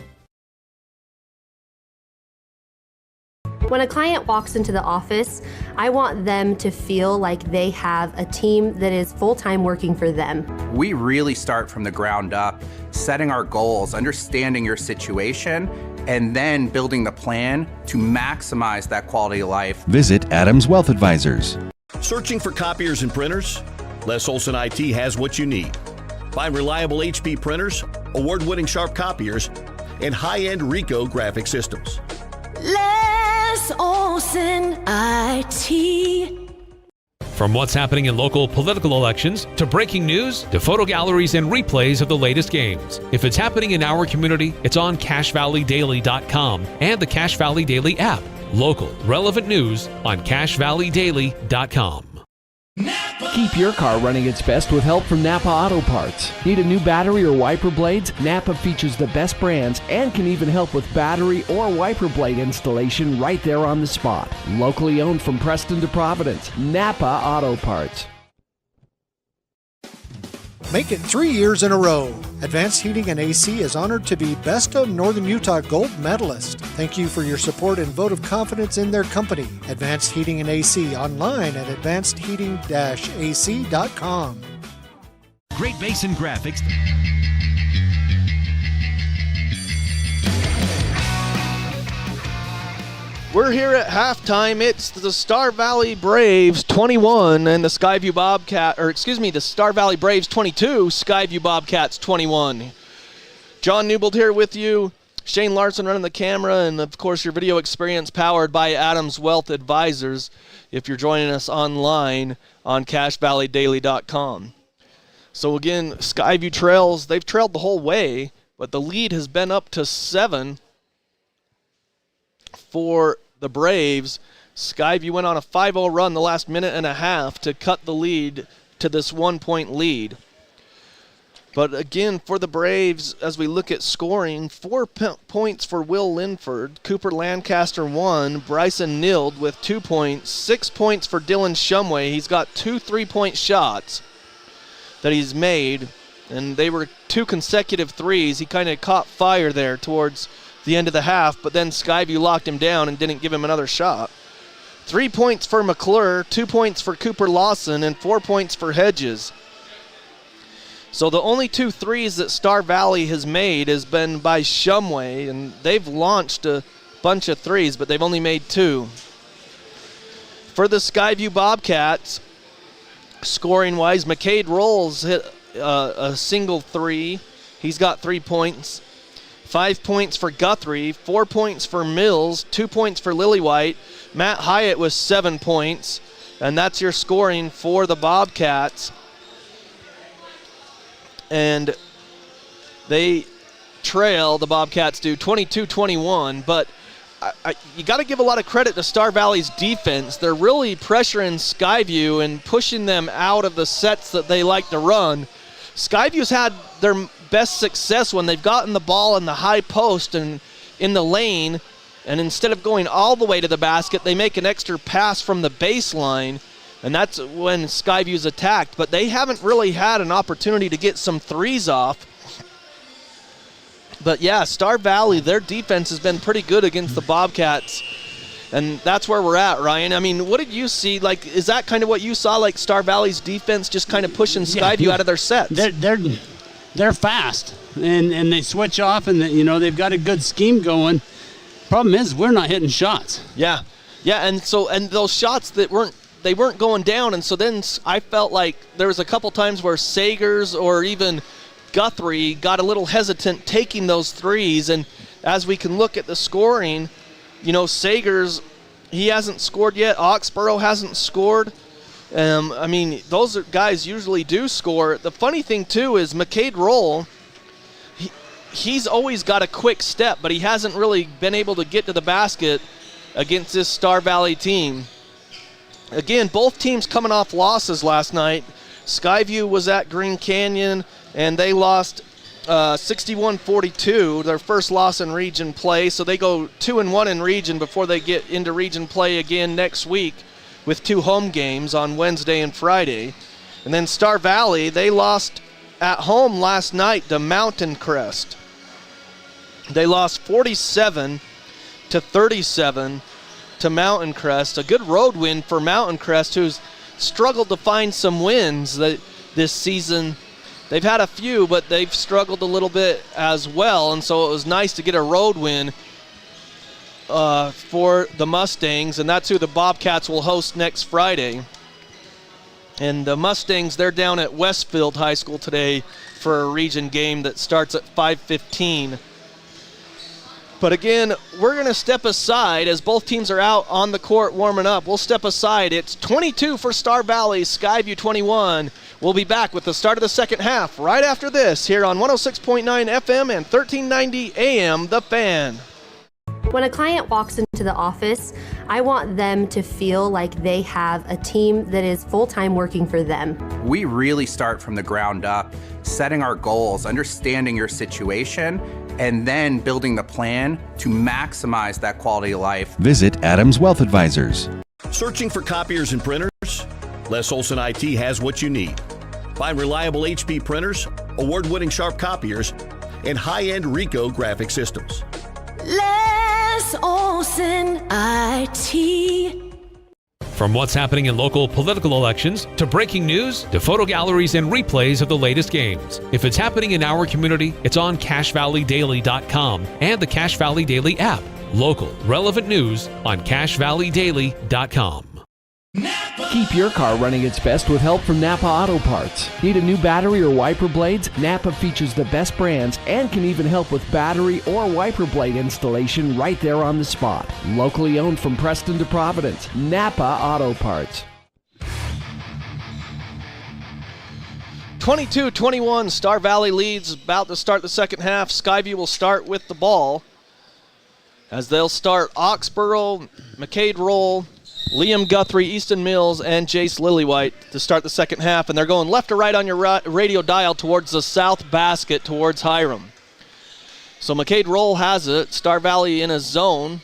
When a client walks into the office, I want them to feel like they have a team that is full-time working for them. We really start from the ground up, setting our goals, understanding your situation, and then building the plan to maximize that quality of life. Visit Adams Wealth Advisors. Searching for copiers and printers? Les Olson IT has what you need. Find reliable HP printers, award-winning Sharp copiers, and high-end Ricoh graphic systems. Les Olson IT. From what's happening in local political elections, to breaking news, to photo galleries and replays of the latest games. If it's happening in our community, it's on CashValleyDaily.com and the Cache Valley Daily app. Local, relevant news on CashValleyDaily.com. Keep your car running its best with help from Napa Auto Parts. Need a new battery or wiper blades? Napa features the best brands and can even help with battery or wiper blade installation right there on the spot. Locally owned from Preston to Providence, Napa Auto Parts. Make it 3 years in a row. Advanced Heating and AC is honored to be Best of Northern Utah Gold Medalist. Thank you for your support and vote of confidence in their company. Advanced Heating and AC online at advancedheating-ac.com. Great Basin Graphics. We're here at halftime. It's the Star Valley Braves 21 and the the Star Valley Braves 22, Skyview Bobcats 21. John Newbold here with you. Shane Larson running the camera, and of course your video experience powered by Adams Wealth Advisors if you're joining us online on CashValleyDaily.com. So again, Skyview trails, they've trailed the whole way, but the lead has been up to 7 for the Braves. Skyview went on a 5-0 run the last minute and a half to cut the lead to this 1-point lead. But again, for the Braves, as we look at scoring, 4 points for Will Linford, Cooper Lancaster 1, Bryson Nild with 2 points, 6 points for Dylan Shumway. He's got 2 3-point shots that he's made, and they were 2 consecutive threes. He kind of caught fire there towards the end of the half, but then Skyview locked him down and didn't give him another shot. 3 points for McClure, 2 points for Cooper Lawson, and 4 points for Hedges. So the only 2 threes that Star Valley has made has been by Shumway, and they've launched a bunch of threes, but they've only made 2. For the Skyview Bobcats, scoring-wise, McCade Rolls hit a single 3. He's got 3 points. 5 points for Guthrie, 4 points for Mills, 2 points for Lillywhite. Matt Hyatt with 7 points, and that's your scoring for the Bobcats. And they trail, the Bobcats do, 22-21, but you got to give a lot of credit to Star Valley's defense. They're really pressuring Skyview and pushing them out of the sets that they like to run. Skyview's had their best success when they've gotten the ball in the high post and in the lane, and instead of going all the way to the basket, they make an extra pass from the baseline, and that's when Skyview's attacked. But they haven't really had an opportunity to get some threes off. But yeah, Star Valley, their defense has been pretty good against the Bobcats, and that's where we're at, Ryan. I mean, what did you see? Like, is that kind of what you saw, like Star Valley's defense just kind of pushing Skyview out of their sets? They're fast, and they switch off, and they've got a good scheme going. Problem is, we're not hitting shots. Yeah, and those shots that weren't going down, and so then I felt like there was a couple times where Sagers or even Guthrie got a little hesitant taking those threes, and as we can look at the scoring, Sagers, he hasn't scored yet. Oxborough hasn't scored. I mean, those guys usually do score. The funny thing, too, is McCade Roll, he's always got a quick step, but he hasn't really been able to get to the basket against this Star Valley team. Again, both teams coming off losses last night. Skyview was at Green Canyon, and they lost 61-42, their first loss in region play. So they go 2-1 in region before they get into region play again next week with 2 home games on Wednesday and Friday. And then Star Valley, they lost at home last night to Mountain Crest. They lost 47-37 to Mountain Crest. A good road win for Mountain Crest, who's struggled to find some wins this season. They've had a few, but they've struggled a little bit as well, and so it was nice to get a road win for the Mustangs, and that's who the Bobcats will host next Friday. And the Mustangs, they're down at Westfield High School today for a region game that starts at 5:15. But again, we're going to step aside as both teams are out on the court warming up. We'll step aside. It's 22 for Star Valley, Skyview 21. We'll be back with the start of the second half right after this here on 106.9 FM and 1390 AM, The Fan. When a client walks into the office, I want them to feel like they have a team that is full-time working for them. We really start from the ground up, setting our goals, understanding your situation, and then building the plan to maximize that quality of life. Visit Adams Wealth Advisors. Searching for copiers and printers? Les Olson IT has what you need. Find reliable HP printers, award-winning Sharp copiers, and high-end Ricoh graphic systems. Les Olson IT. From what's happening in local political elections to breaking news to photo galleries and replays of the latest games. If it's happening in our community, it's on CashValleyDaily.com and the Cache Valley Daily app. Local, relevant news on CashValleyDaily.com. Keep your car running its best with help from Napa Auto Parts. Need a new battery or wiper blades? Napa features the best brands and can even help with battery or wiper blade installation right there on the spot. Locally owned from Preston to Providence. Napa Auto Parts. 22-21, Star Valley leads, about to start the second half. Skyview will start with the ball as they'll start Oxborough, McCade Roll, Liam Guthrie, Easton Mills, and Jace Lillywhite to start the second half. And they're going left to right on your radio dial towards the south basket towards Hiram. So McCade Roll has it. Star Valley in a zone.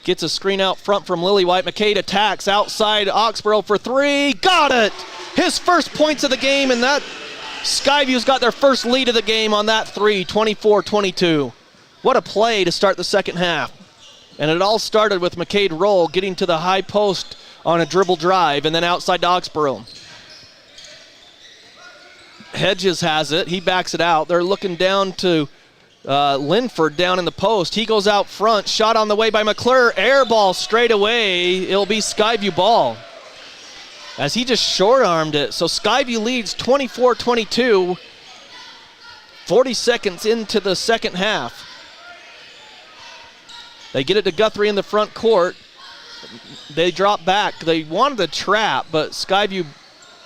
Gets a screen out front from Lillywhite. McCade attacks outside Oxborough for three. Got it! His first points of the game, and that Skyview's got their first lead of the game on that three, 24-22. What a play to start the second half. And it all started with McCade Roll getting to the high post on a dribble drive and then outside to Oxborough. Hedges has it. He backs it out. They're looking down to Linford down in the post. He goes out front. Shot on the way by McClure. Air ball straight away. It'll be Skyview ball as he just short-armed it. So Skyview leads 24-22, 40 seconds into the second half. They get it to Guthrie in the front court. They drop back. They wanted a trap, but Skyview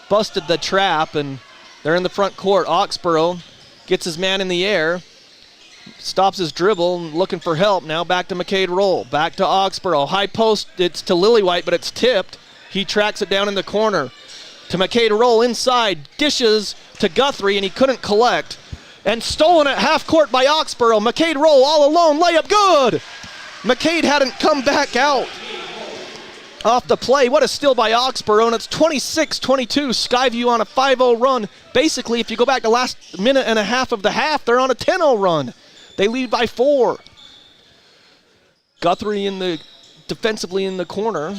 busted the trap, and they're in the front court. Oxborough gets his man in the air, stops his dribble, looking for help. Now back to McCade Roll. Back to Oxborough. High post, it's to Lillywhite, but it's tipped. He tracks it down in the corner. To McCade Roll inside. Dishes to Guthrie, and he couldn't collect. And stolen at half court by Oxborough. McCade Roll all alone. Layup good! McCade hadn't come back out off the play. What a steal by Oxborough, and it's 26-22. Skyview on a 5-0 run. Basically, if you go back the last minute and a half of the half, they're on a 10-0 run. They lead by 4. Guthrie defensively in the corner.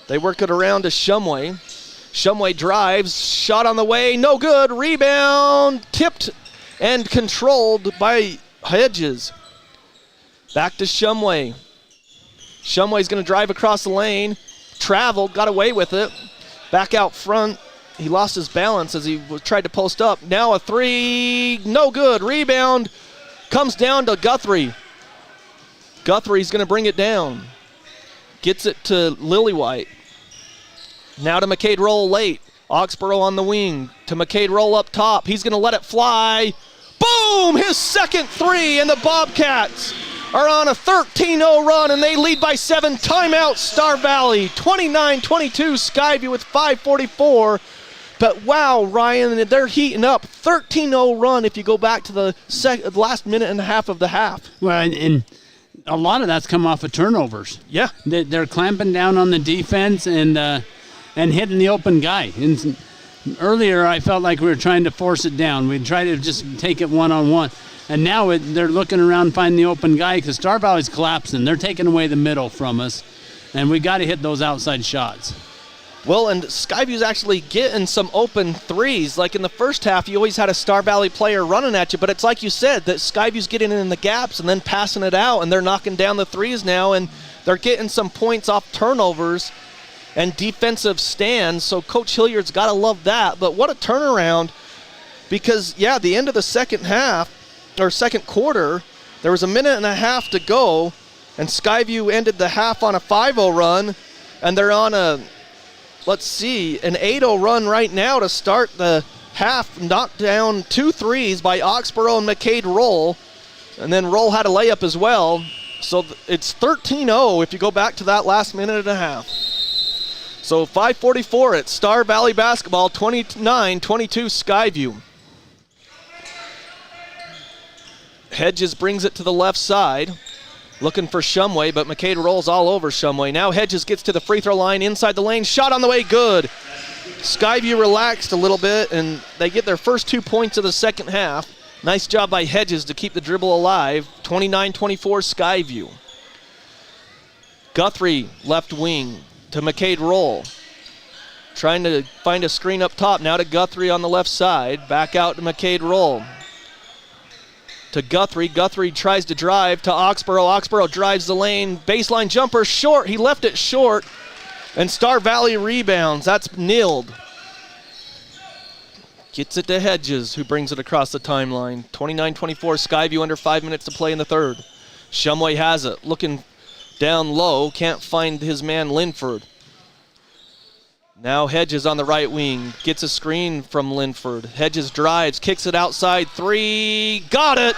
They work it around to Shumway. Shumway drives, shot on the way, no good. Rebound, tipped and controlled by Hedges. Back to Shumway. Shumway's going to drive across the lane. Traveled, got away with it. Back out front. He lost his balance as he tried to post up. Now a three, no good. Rebound comes down to Guthrie. Guthrie's going to bring it down. Gets it to Lillywhite. Now to McCade Roll late. Oxborough on the wing. To McCade Roll up top. He's going to let it fly. Boom! His second three, and the Bobcats are on a 13-0 run, and they lead by 7. Timeout, Star Valley. 29-22, Skyview with 5:44. But wow, Ryan, they're heating up. 13-0 run if you go back to the last minute and a half of the half. Well, and a lot of that's come off of turnovers. Yeah. They're clamping down on the defense and hitting the open guy. And earlier, I felt like we were trying to force it down. We'd try to just take it one-on-one. And now they're looking around, finding the open guy because Star Valley's collapsing. They're taking away the middle from us, and we got to hit those outside shots. Well, and Skyview's actually getting some open threes. Like in the first half, you always had a Star Valley player running at you, but it's like you said, that Skyview's getting in the gaps and then passing it out, and they're knocking down the threes now, and they're getting some points off turnovers and defensive stands, so Coach Hilliard's got to love that. But what a turnaround, because, yeah, the end of the second quarter, there was a minute and a half to go, and Skyview ended the half on a 5-0 run, and they're on an 8-0 run right now to start the half. Knocked down 2 threes by Oxborough and McCade Roll, and then Roll had a layup as well. So it's 13-0 if you go back to that last minute and a half. So 5:44 at Star Valley basketball, 29-22 Skyview. Hedges brings it to the left side, looking for Shumway, but McCade rolls all over Shumway. Now Hedges gets to the free throw line inside the lane. Shot on the way, good. Skyview relaxed a little bit, and they get their first 2 points of the second half. Nice job by Hedges to keep the dribble alive. 29-24 Skyview. Guthrie, left wing to McCade Roll. Trying to find a screen up top. Now to Guthrie on the left side. Back out to McCade Roll. To Guthrie. Guthrie tries to drive to Oxborough. Oxborough drives the lane. Baseline jumper short. He left it short. And Star Valley rebounds. That's Nilled. Gets it to Hedges, who brings it across the timeline. 29-24, Skyview under 5 minutes to play in the third. Shumway has it. Looking down low. Can't find his man Linford. Now Hedges on the right wing. Gets a screen from Linford. Hedges drives. Kicks it outside. 3. Got it!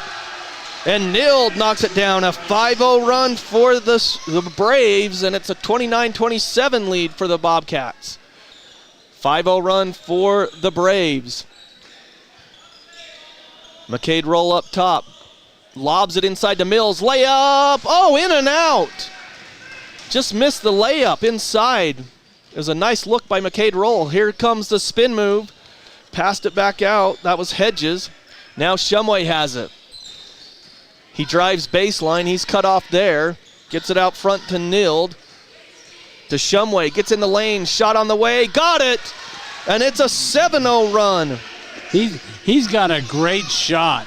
And Nilled knocks it down. A 5-0 run for the Braves, and it's a 29-27 lead for the Bobcats. 5-0 run for the Braves. McCade Roll up top. Lobs it inside to Mills. Layup! Oh, in and out! Just missed the layup inside. It was a nice look by McCade Roll. Here comes the spin move. Passed it back out. That was Hedges. Now Shumway has it. He drives baseline. He's cut off there. Gets it out front to Nilled. To Shumway. Gets in the lane. Shot on the way. Got it! And it's a 7-0 run. He's got a great shot.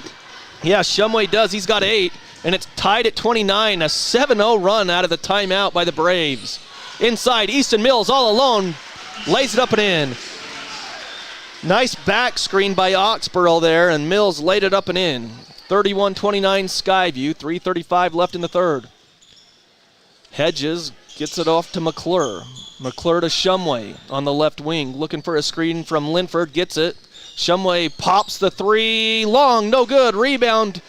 Yeah, Shumway does. He's got 8. And it's tied at 29. A 7-0 run out of the timeout by the Braves. Inside, Easton Mills all alone. Lays it up and in. Nice back screen by Oxborough there, and Mills laid it up and in. 31-29 Skyview, 3:35 left in the third. Hedges gets it off to McClure. McClure to Shumway on the left wing, looking for a screen from Linford, gets it. Shumway pops the 3, long, no good. Rebound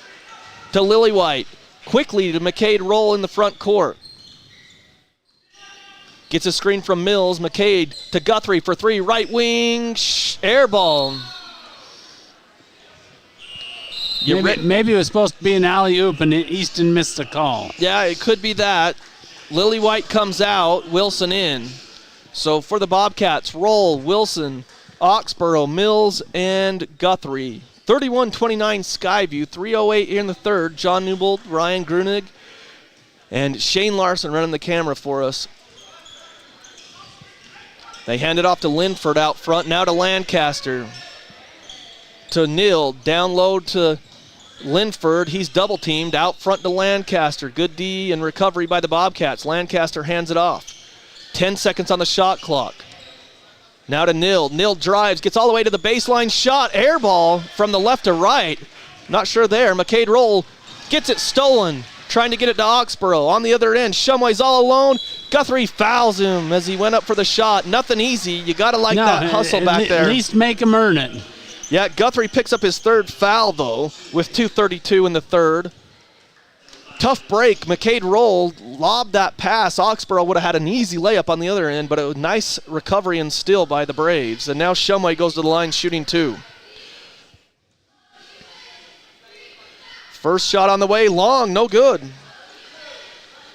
to Lillywhite. Quickly to McCade Roll in the front court. Gets a screen from Mills. McCade to Guthrie for 3. Right wing. Air ball. Maybe it was supposed to be an alley-oop and Easton missed the call. Yeah, it could be that. Lillywhite comes out. Wilson in. So for the Bobcats, Roll, Wilson, Oxborough, Mills, and Guthrie. 31-29 Skyview. 3:08 in the third. John Newbold, Ryan Grunig, and Shane Larson running the camera for us. They hand it off to Linford out front. Now to Lancaster. To Nilled. Down low to Linford. He's double teamed. Out front to Lancaster. Good D and recovery by the Bobcats. Lancaster hands it off. 10 seconds on the shot clock. Now to Nilled. Nilled drives. Gets all the way to the baseline. Shot. Air ball from the left to right. Not sure there. McCade Roll gets it stolen. Trying to get it to Oxborough. On the other end, Shumway's all alone. Guthrie fouls him as he went up for the shot. Nothing easy. You got to like that hustle back there. At least make him earn it. Yeah, Guthrie picks up his third foul, though, with 2:32 in the third. Tough break. McCade Roll lobbed that pass. Oxborough would have had an easy layup on the other end, but it was nice recovery and steal by the Braves. And now Shumway goes to the line shooting 2. First shot on the way, long, no good.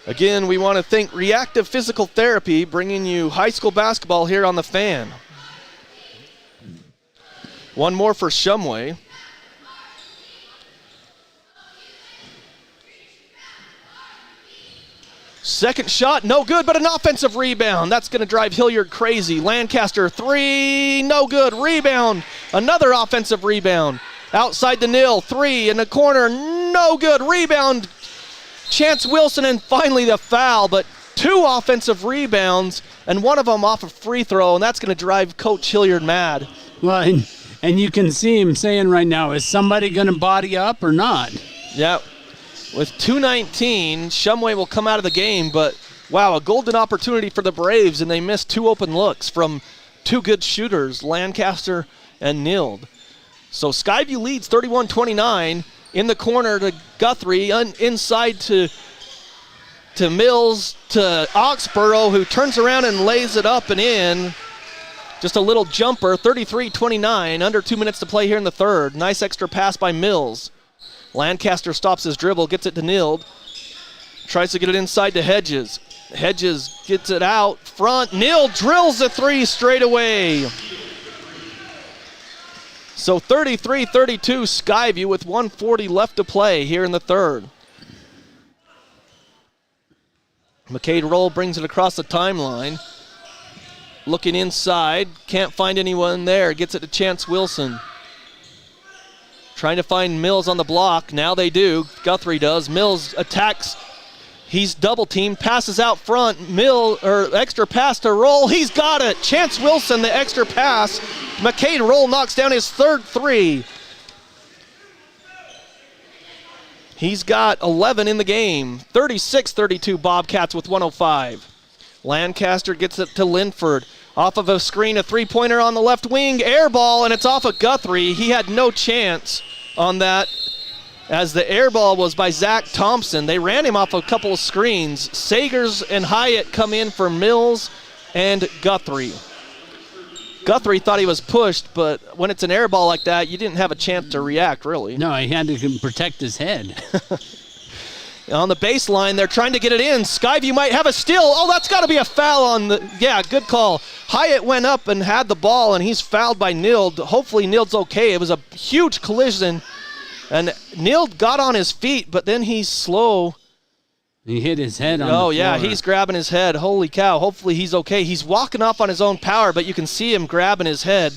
Again, we want to thank Reactive Physical Therapy, bringing you high school basketball here on The Fan. One more for Shumway. Second shot, no good, but an offensive rebound. That's going to drive Hilliard crazy. Lancaster, 3, no good. Rebound, another offensive rebound. Outside the Nill, 3 in the corner, no good. Rebound, Chance Wilson, and finally the foul, but 2 offensive rebounds, and one of them off a free throw, and that's going to drive Coach Hilliard mad. Well, and you can see him saying right now, is somebody going to body up or not? Yep. With 2:19, Shumway will come out of the game, but wow, a golden opportunity for the Braves, and they missed 2 open looks from 2 good shooters, Lancaster and Nilled. So Skyview leads 31-29. In the corner to Guthrie, inside to Mills, to Oxborough, who turns around and lays it up and in. Just a little jumper, 33-29, under 2 minutes to play here in the third. Nice extra pass by Mills. Lancaster stops his dribble, gets it to Nilled. Tries to get it inside to Hedges. Hedges gets it out front. Nilled drills the 3 straight away. So 33-32 Skyview with 1:40 left to play here in the third. McCade Roll brings it across the timeline. Looking inside, can't find anyone there. Gets it to Chance Wilson. Trying to find Mills on the block. Now they do. Guthrie does. Mills attacks. He's double teamed. Passes out front. Extra pass to Roll. He's got it. Chance Wilson, the extra pass. McCade Roll knocks down his third three. He's got 11 in the game. 36-32 Bobcats with 1:05. Lancaster gets it to Linford. Off of a screen, a three-pointer on the left wing. Air ball, and it's off of Guthrie. He had no chance on that as the air ball was by Zach Thompson. They ran him off a couple of screens. Sagers and Hyatt come in for Mills and Guthrie. Guthrie thought he was pushed, but when it's an air ball like that, you didn't have a chance to react, really. No, he had to protect his head. On the baseline, they're trying to get it in. Skyview might have a steal. Oh, that's got to be a foul on the... Yeah, good call. Hyatt went up and had the ball, and he's fouled by Nild. Hopefully Nild's okay. It was a huge collision, and Nild got on his feet, but then he's slow. He hit his head on the floor. Oh, yeah, he's grabbing his head. Holy cow. Hopefully he's okay. He's walking off on his own power, but you can see him grabbing his head.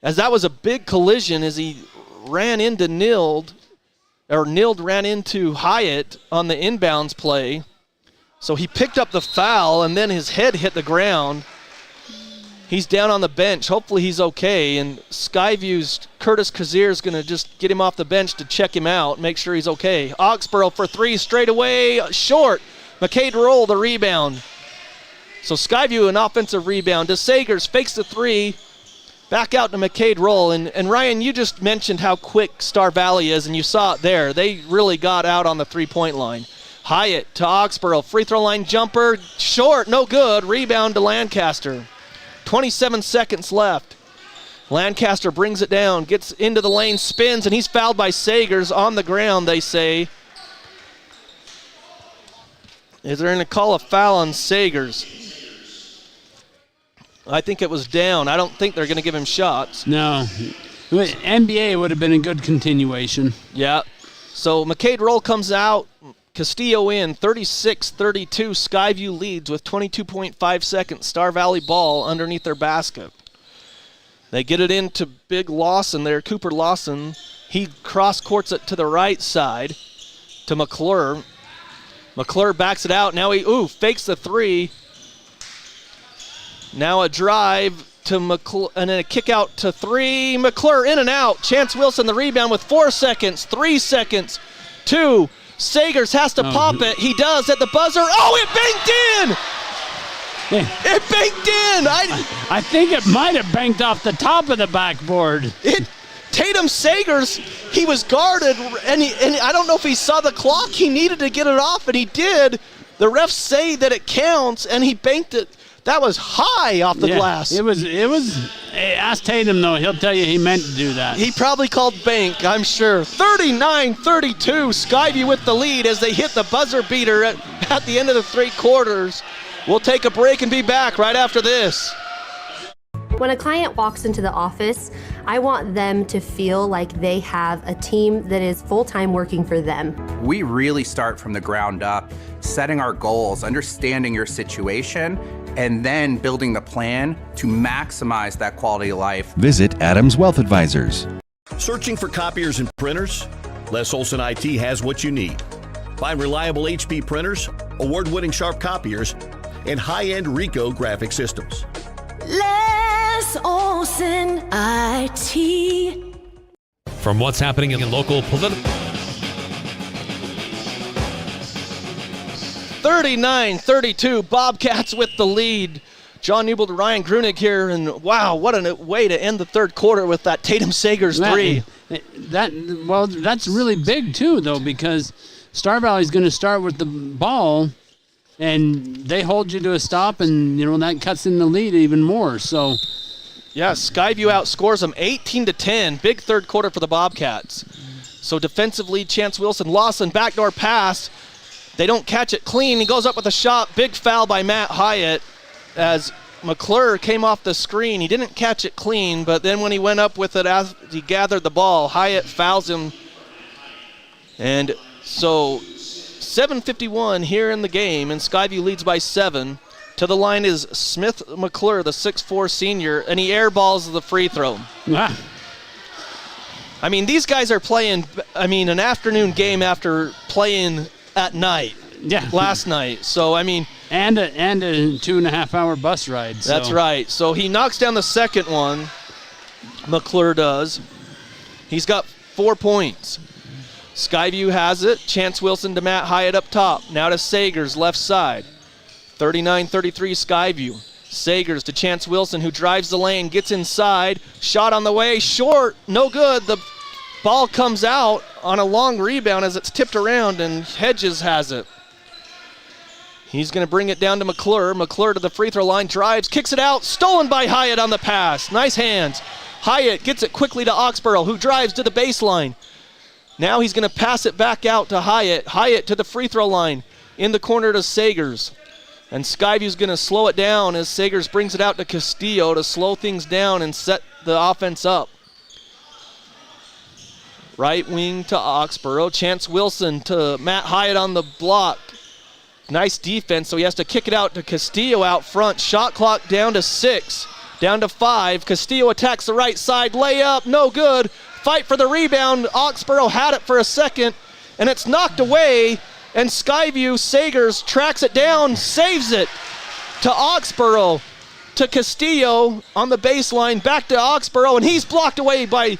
As that was a big collision as he ran into Nild. Or Nild ran into Hyatt on the inbounds play. So he picked up the foul, and then his head hit the ground. He's down on the bench. Hopefully he's okay. And Skyview's Curtis Kazir is going to just get him off the bench to check him out, make sure he's okay. Oxborough for three straight away, short. McCade Roll the rebound. So Skyview an offensive rebound. DeSagers fakes the three. Back out to McCade Roll. And Ryan, you just mentioned how quick Star Valley is, and you saw it there. They really got out on the three-point line. Hyatt to Oxborough. Free throw line jumper. Short, no good. Rebound to Lancaster. 27 seconds left. Lancaster brings it down, gets into the lane, spins, and he's fouled by Sagers on the ground, they say. Is there going to call a foul on Sagers? I think it was down. I don't think they're going to give him shots. No. NBA would have been a good continuation. Yeah. So McCade Roll comes out. Castillo in. 36-32. Skyview leads with 22.5 seconds. Star Valley ball underneath their basket. They get it into Big Lawson there. Cooper Lawson. He cross-courts it to the right side to McClure. McClure backs it out. Now he fakes the three. Now a drive to McClure, and then a kick out to three. McClure in and out. Chance Wilson the rebound with 4 seconds, 3 seconds, 2. Sagers has to pop it. He does at the buzzer. Oh, it banked in! Yeah. It banked in! I think it might have banked off the top of the backboard. Tatum Sagers, he was guarded, and I don't know if he saw the clock. He needed to get it off, and he did. The refs say that it counts, and he banked it. That was high off the glass. It was. Ask Tatum, though. He'll tell you he meant to do that. He probably called bank, I'm sure. 39-32, Skyview with the lead as they hit the buzzer beater at the end of the 3 quarters. We'll take a break and be back right after this. When a client walks into the office, I want them to feel like they have a team that is full-time working for them. We really start from the ground up, setting our goals, understanding your situation, and then building the plan to maximize that quality of life. Visit Adams Wealth Advisors. Searching for copiers and printers? Les Olson IT has what you need. Find reliable HP printers, award-winning Sharp copiers, and high-end Ricoh graphic systems. Les Olson IT. From what's happening in local political... 39-32, Bobcats with the lead. John Newbold, Ryan Grunig here, and wow, what a way to end the third quarter with that Tatum Sagers three. That's really big too, though, because Star Valley's going to start with the ball, and they hold you to a stop, and that cuts in the lead even more. So, yeah, Skyview outscores them 18-10. Big third quarter for the Bobcats. So defensively, Chance Wilson, Lawson, backdoor pass. They don't catch it clean. He goes up with a shot. Big foul by Matt Hyatt as McClure came off the screen. He didn't catch it clean, but then when he went up with it as he gathered the ball, Hyatt fouls him. And so 7:51 here in the game, and Skyview leads by 7. To the line is Smith McClure, the 6'4 senior, and he airballs the free throw. Ah. I mean, these guys are playing, an afternoon game after playing at night. Yeah. Last night. So, And a 2.5-hour bus ride. So. That's right. So he knocks down the second one. McClure does. He's got 4 points. Skyview has it. Chance Wilson to Matt Hyatt up top. Now to Sagers, left side. 39-33 Skyview. Sagers to Chance Wilson, who drives the lane, gets inside. Shot on the way, short, no good. The ball comes out on a long rebound as it's tipped around, and Hedges has it. He's going to bring it down to McClure. McClure to the free throw line, drives, kicks it out, stolen by Hyatt on the pass. Nice hands. Hyatt gets it quickly to Oxborough, who drives to the baseline. Now he's going to pass it back out to Hyatt. Hyatt to the free throw line, in the corner to Sagers. And Skyview's going to slow it down as Sagers brings it out to Castillo to slow things down and set the offense up. Right wing to Oxborough. Chance Wilson to Matt Hyatt on the block. Nice defense, so he has to kick it out to Castillo out front. Shot clock down to 6, down to 5. Castillo attacks the right side. Layup, no good. Fight for the rebound. Oxborough had it for a second, and it's knocked away. And Skyview, Sagers tracks it down, saves it to Oxborough, to Castillo on the baseline, back to Oxborough, and he's blocked away by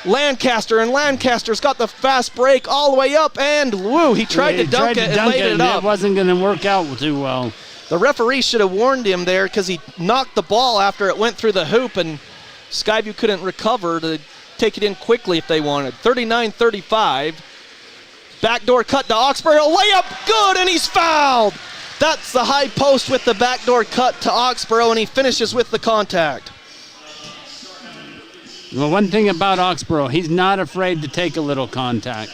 Lancaster, and Lancaster's got the fast break all the way up, and woo, he tried to dunk it and laid it up. It wasn't going to work out too well. The referee should have warned him there because he knocked the ball after it went through the hoop, and Skyview couldn't recover to take it in quickly if they wanted. 39-35. Backdoor cut to Oxborough, layup, good, and he's fouled. That's the high post with the backdoor cut to Oxborough, and he finishes with the contact. Well, one thing about Oxborough, he's not afraid to take a little contact.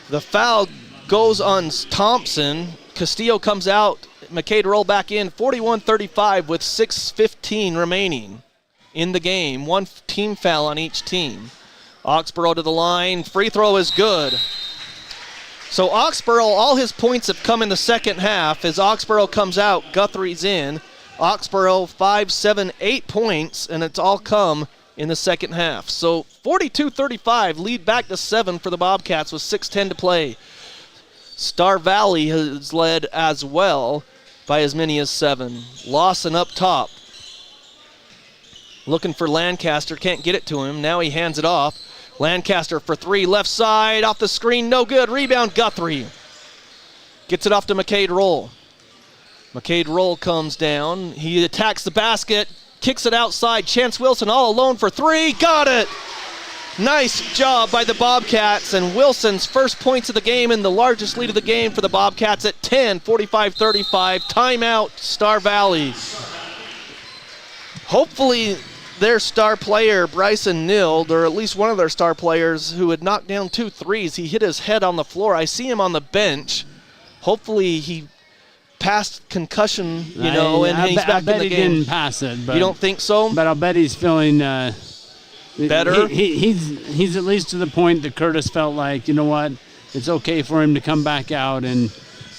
The foul goes on Thompson. Castillo comes out. McCade roll back in, 41-35 with 6:15 remaining in the game. One team foul on each team. Oxborough to the line. Free throw is good. So Oxborough, all his points have come in the second half. As Oxborough comes out, Guthrie's in. Oxborough 5, 7, 8 points, and it's all come in the second half. So 42-35, lead back to 7 for the Bobcats with 6:10 to play. Star Valley has led as well by as many as 7. Lawson up top. Looking for Lancaster, can't get it to him. Now he hands it off. Lancaster for 3, left side, off the screen, no good. Rebound, Guthrie. Gets it off to McCade Roll. McCade Roll comes down. He attacks the basket, kicks it outside. Chance Wilson all alone for 3, got it. Nice job by the Bobcats, and Wilson's first points of the game and the largest lead of the game for the Bobcats at 10, 45-35. Timeout, Star Valley. Hopefully their star player, Bryson Nild, or at least one of their star players who had knocked down 2 threes, he hit his head on the floor. I see him on the bench. Hopefully he passed concussion, and he's back in the game. I bet he didn't pass it. But, you don't think so? But I'll bet he's feeling better. He's at least to the point that Curtis felt like, you know what, it's okay for him to come back out,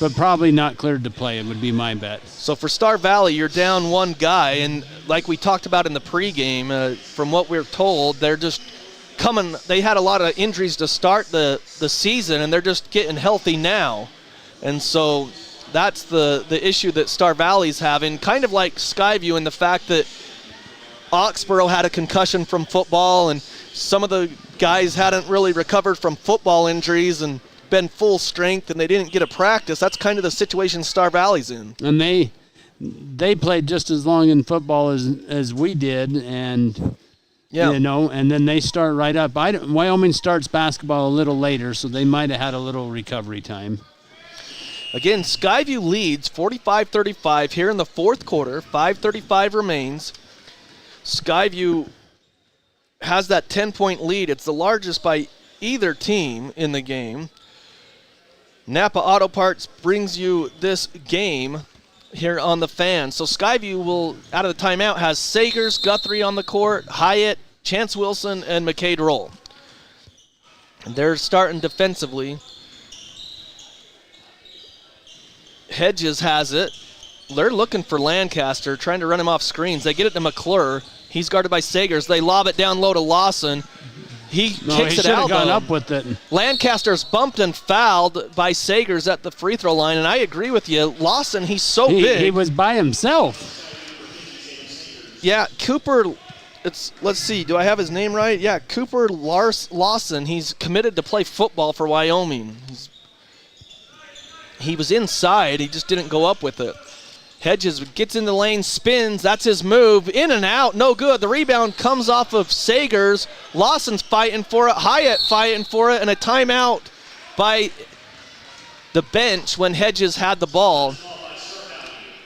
but probably not cleared to play, it would be my bet. So for Star Valley, you're down one guy, and like we talked about in the pregame, from what we're told, they're just coming. They had a lot of injuries to start the season, and they're just getting healthy now. And so that's the issue that Star Valley's having, kind of like Skyview in the fact that Oxborough had a concussion from football, and some of the guys hadn't really recovered from football injuries and been full strength, and they didn't get a practice. That's kind of the situation Star Valley's in. And they played just as long in football as we did, and and then they start right up. Wyoming starts basketball a little later, so they might have had a little recovery time. Again, Skyview leads 45-35 here in the fourth quarter. 5:35 remains. Skyview has that 10-point lead. It's the largest by either team in the game. Napa Auto Parts brings you this game here on the Fan. So Skyview will, out of the timeout, has Sagers, Guthrie on the court, Hyatt, Chance Wilson, and McCade Roll. And they're starting defensively. Hedges has it. They're looking for Lancaster, trying to run him off screens. They get it to McClure. He's guarded by Sagers. They lob it down low to Lawson. He kicks it out. Gone up with it. Lancaster's bumped and fouled by Sagers at the free throw line, and I agree with you. Lawson, he's so big. He was by himself. Yeah, Cooper. Let's see. Do I have his name right? Yeah, Cooper Lawson. He's committed to play football for Wyoming. He was inside. He just didn't go up with it. Hedges gets in the lane, spins. That's his move. In and out. No good. The rebound comes off of Sagers. Lawson's fighting for it. Hyatt fighting for it. And a timeout by the bench when Hedges had the ball.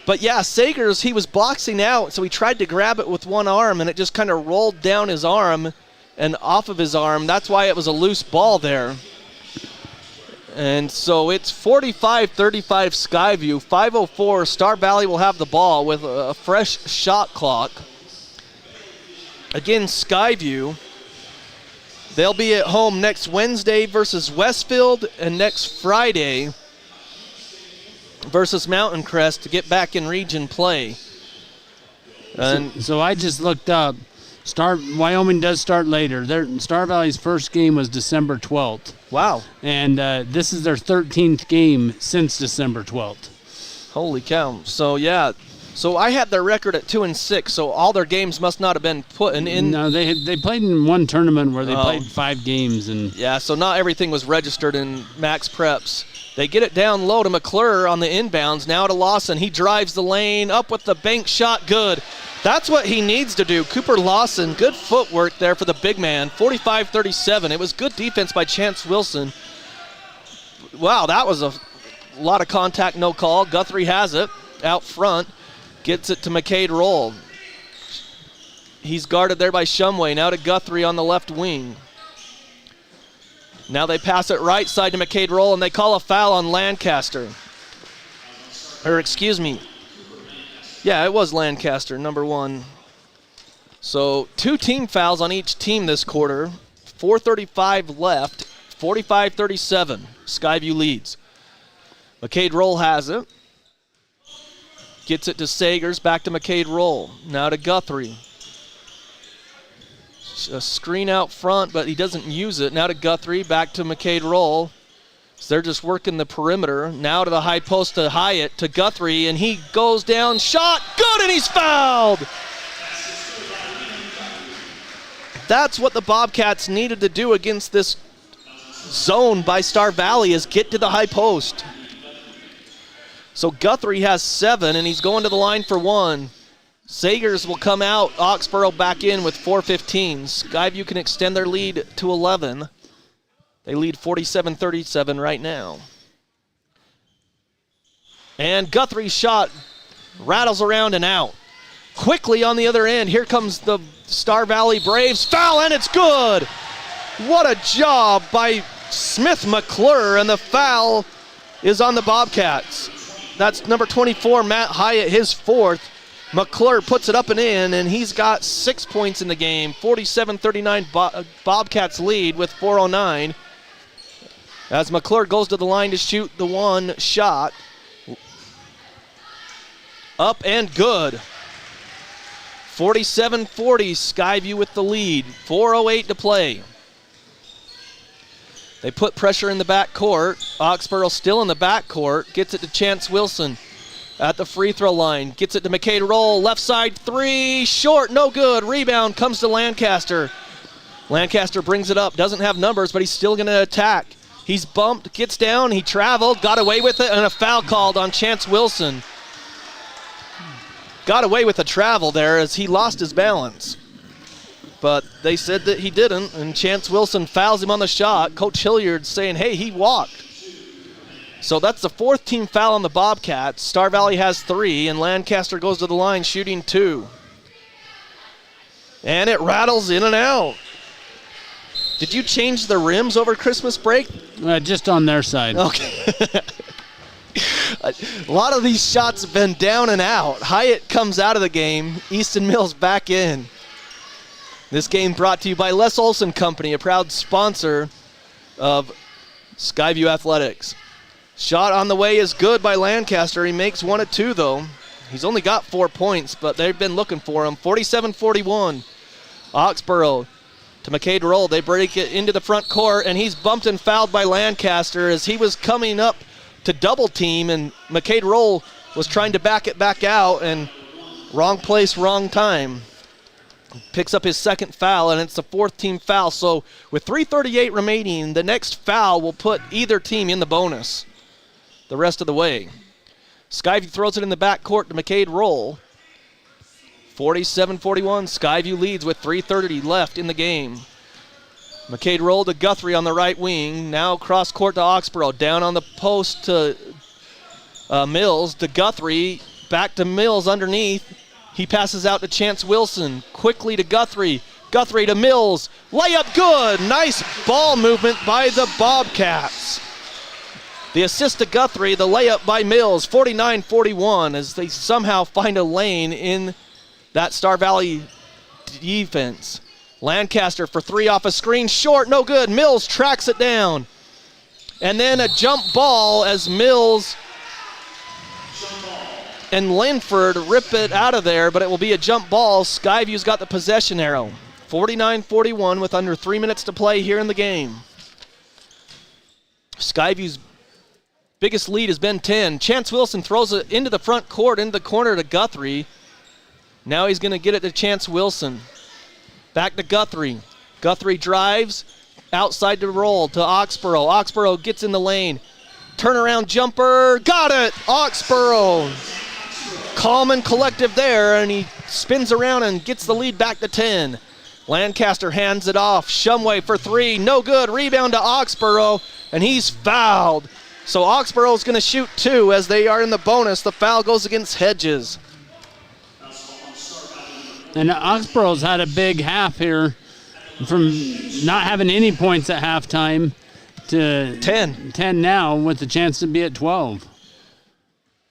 But yeah, Sagers, he was boxing out, so he tried to grab it with one arm, and it just kind of rolled down his arm and off of his arm. That's why it was a loose ball there. And so it's 45-35 Skyview. 5:04, Star Valley will have the ball with a fresh shot clock. Again, Skyview, they'll be at home next Wednesday versus Westfield and next Friday versus Mountain Crest to get back in region play. And so I just looked up. Wyoming does start later. Star Valley's first game was December 12th. Wow. And this is their 13th game since December 12th. Holy cow. So, yeah. So I had their record at 2-6, so all their games must not have been put in. No, they played in one tournament where they played 5 games. Yeah, so not everything was registered in Max Preps. They get it down low to McClure on the inbounds. Now to Lawson. He drives the lane, up with the bank shot, good. That's what he needs to do. Cooper Lawson, good footwork there for the big man. 45-37. It was good defense by Chance Wilson. Wow, that was a lot of contact, no call. Guthrie has it out front. Gets it to McCade Roll. He's guarded there by Shumway. Now to Guthrie on the left wing. Now they pass it right side to McCade Roll, and they call a foul on Lancaster. Or excuse me. Yeah, it was Lancaster, number 1. So 2 team fouls on each team this quarter. 4:35 left. 45-37. Skyview leads. McCade Roll has it. Gets it to Sagers. Back to McCade Roll. Now to Guthrie. A screen out front, but he doesn't use it. Now to Guthrie. Back to McCade Roll. So they're just working the perimeter. Now to the high post to Hyatt, to Guthrie, and he goes down, shot, good, and he's fouled! That's what the Bobcats needed to do against this zone by Star Valley, is get to the high post. So Guthrie has 7, and he's going to the line for 1. Sagers will come out, Oxborough back in with 4:15. Skyview can extend their lead to 11. They lead 47-37 right now. And Guthrie's shot rattles around and out. Quickly on the other end, here comes the Star Valley Braves. Foul, and it's good! What a job by Smith McClure, and the foul is on the Bobcats. That's number 24, Matt Hyatt, his 4th. McClure puts it up and in, and he's got 6 points in the game. 47-39 Bobcats lead with 4:09. As McClure goes to the line to shoot the 1 shot. Up and good. 47-40, Skyview with the lead. 4:08 to play. They put pressure in the back court. Oxborough still in the back court. Gets it to Chance Wilson at the free throw line. Gets it to McCade Roll. Left side 3. Short, no good. Rebound comes to Lancaster. Lancaster brings it up. Doesn't have numbers, but he's still going to attack. He's bumped, gets down, he traveled, got away with it, and a foul called on Chance Wilson. Got away with a travel there as he lost his balance. But they said that he didn't, and Chance Wilson fouls him on the shot. Coach Hilliard saying, hey, he walked. So that's the 4th team foul on the Bobcats. Star Valley has 3, and Lancaster goes to the line shooting 2. And it rattles in and out. Did you change the rims over Christmas break? Just on their side. Okay. A lot of these shots have been down and out. Hyatt comes out of the game. Easton Mills back in. This game brought to you by Les Olson Company, a proud sponsor of Skyview Athletics. Shot on the way is good by Lancaster. He makes 1 of 2, though. He's only got 4 points, but they've been looking for him. 47-41. Oxborough to McCade Roll. They break it into the front court, and he's bumped and fouled by Lancaster as he was coming up to double team, and McCade Roll was trying to back it back out, and wrong place, wrong time. Picks up his second foul, and it's the 4th team foul. So with 3:38 remaining, the next foul will put either team in the bonus the rest of the way. Skyview throws it in the back court to McCade Roll. 47-41, Skyview leads with 3:30 left in the game. McCade Roll to Guthrie on the right wing. Now cross court to Oxborough. Down on the post to Mills, to Guthrie. Back to Mills underneath. He passes out to Chance Wilson. Quickly to Guthrie. Guthrie to Mills. Layup good. Nice ball movement by the Bobcats. The assist to Guthrie, the layup by Mills. 49-41 as they somehow find a lane in that Star Valley defense. Lancaster for 3 off a screen. Short, no good. Mills tracks it down. And then a jump ball as Mills and Linford rip it out of there, but it will be a jump ball. Skyview's got the possession arrow. 49-41 with under 3 minutes to play here in the game. Skyview's biggest lead has been 10. Chance Wilson throws it into the front court, into the corner to Guthrie. Now he's going to get it to Chance Wilson. Back to Guthrie. Guthrie drives outside to Roll to Oxborough. Oxborough gets in the lane. Turnaround jumper. Got it! Oxborough. Calm and collective there, and he spins around and gets the lead back to 10. Lancaster hands it off. Shumway for 3. No good. Rebound to Oxborough, and he's fouled. So Oxborough's going to shoot 2 as they are in the bonus. The foul goes against Hedges. And Oxborough's had a big half here from not having any points at halftime to 10 now with the chance to be at 12.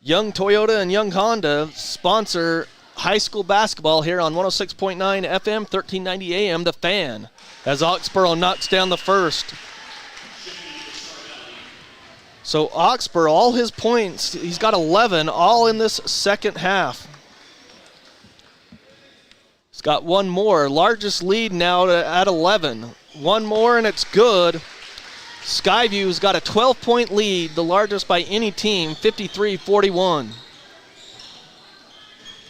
Young Toyota and Young Honda sponsor high school basketball here on 106.9 FM, 1390 AM, The Fan, as Oxborough knocks down the first. So Oxborough, all his points, he's got 11, all in this second half. He's got one more. Largest lead now at 11. One more and it's good. Skyview's got a 12-point lead, the largest by any team, 53-41.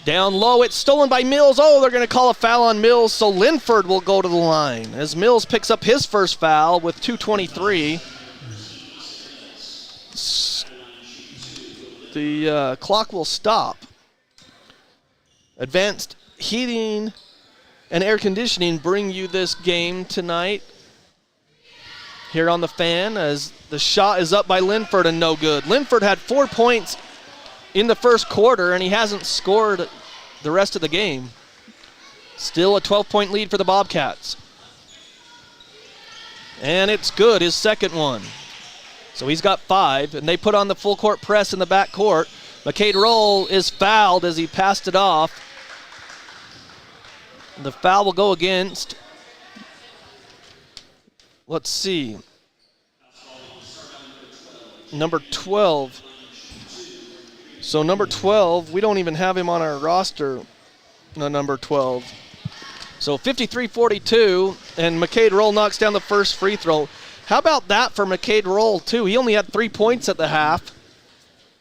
Down low, it's stolen by Mills. Oh, they're going to call a foul on Mills, so Linford will go to the line as Mills picks up his first foul with 2:23. The clock will stop. Advanced Heating and Air Conditioning bring you this game tonight here on The Fan as the shot is up by Linford and no good. Linford had 4 points in the first quarter and he hasn't scored the rest of the game. Still a 12-point lead for the Bobcats. And it's good, his second one. So he's got 5, and they put on the full court press in the back court. McCade Roll is fouled as he passed it off. The foul will go against, let's see, number 12. So number 12, we don't even have him on our roster, number 12. So 53-42, and McCade Roll knocks down the first free throw. How about that for McCade Roll, too? He only had 3 points at the half,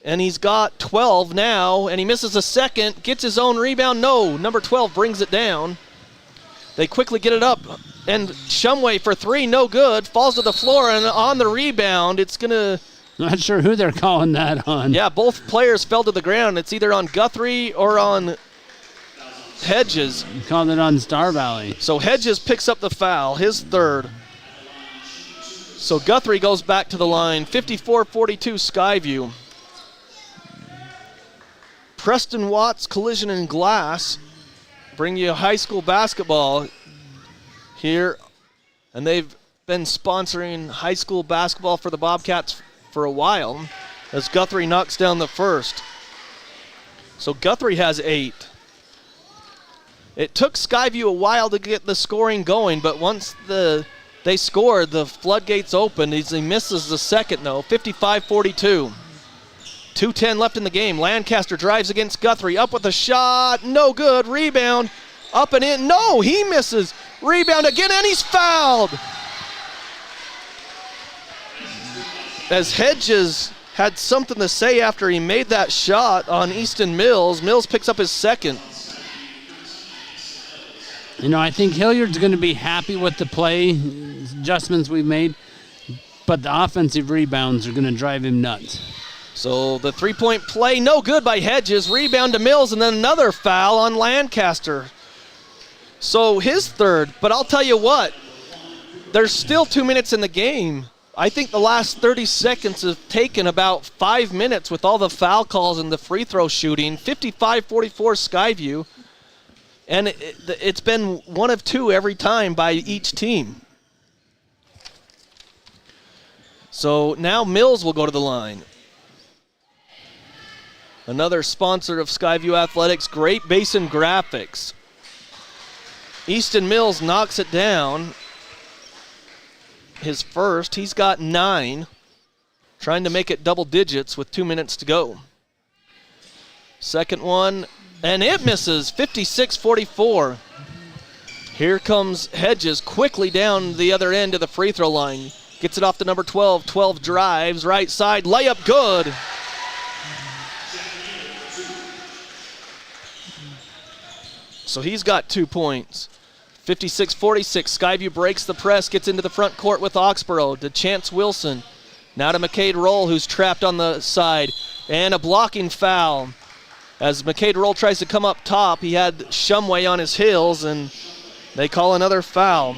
and he's got 12 now, and he misses a second, gets his own rebound. No, number 12 brings it down. They quickly get it up, and Shumway for 3, no good, falls to the floor, and on the rebound, it's going to... Not sure who they're calling that on. Yeah, both players fell to the ground. It's either on Guthrie or on Hedges. Called it on Star Valley. So Hedges picks up the foul, his third. So Guthrie goes back to the line, 54-42 Skyview. Preston Watts Collision and Glass bring you high school basketball here, and they've been sponsoring high school basketball for the Bobcats for a while. as Guthrie knocks down the first. So Guthrie has 8. It took Skyview a while to get the scoring going, but once they scored, the floodgates opened. He misses the second, though. 55-42. 2:10 left in the game. Lancaster drives against Guthrie. Up with a shot. No good. Rebound. Up and in. No, he misses. Rebound again, and he's fouled. As Hedges had something to say after he made that shot on Easton Mills. Mills picks up his second. You know, I think Hilliard's going to be happy with the play adjustments we've made, but the offensive rebounds are going to drive him nuts. So the three-point play, no good by Hedges. Rebound to Mills, and then another foul on Lancaster. So his third, but I'll tell you what, there's still 2 minutes in the game. I think the last 30 seconds have taken about 5 minutes with all the foul calls and the free throw shooting. 55-44 Skyview. And it's been one of two every time by each team. So now Mills will go to the line. Another sponsor of Skyview Athletics, Great Basin Graphics. Easton Mills knocks it down. His first, he's got 9. Trying to make it double digits with 2 minutes to go. Second one, and it misses, 56-44. Here comes Hedges quickly down the other end of the free throw line. Gets it off to number 12. 12 drives, right side, layup good. So he's got 2 points. 56-46, Skyview breaks the press, gets into the front court with Oxborough to Chance Wilson. Now to McCade Roll, who's trapped on the side. And a blocking foul. As McCade Roll tries to come up top, he had Shumway on his heels, and they call another foul.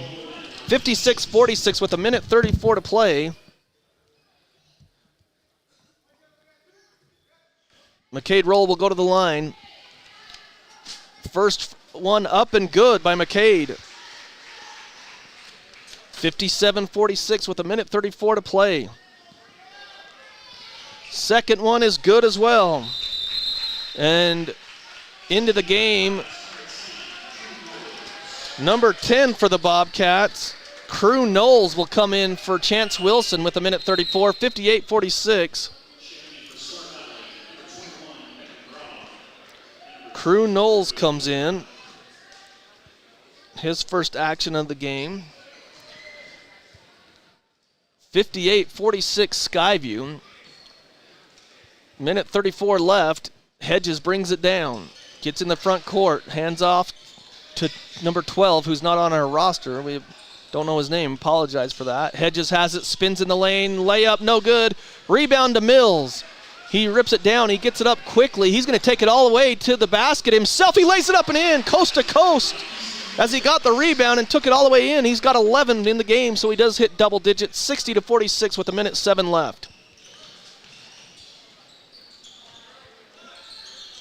56-46 with 1:34 to play. McCade Roll will go to the line. First one up and good by McCade. 57-46 with 1:34 to play. Second one is good as well. And into the game, number 10 for the Bobcats, Crew Knowles will come in for Chance Wilson with 1:34, 58-46. Crew Knowles comes in. His first action of the game. 58-46 Skyview. 1:34 left. Hedges brings it down. Gets in the front court. Hands off to number 12, who's not on our roster. We don't know his name. Apologize for that. Hedges has it. Spins in the lane. Layup, no good. Rebound to Mills. He rips it down. He gets it up quickly. He's going to take it all the way to the basket himself. He lays it up and in, coast to coast. As he got the rebound and took it all the way in, he's got 11 in the game, so he does hit double digits, 60-46 with 1:07 left.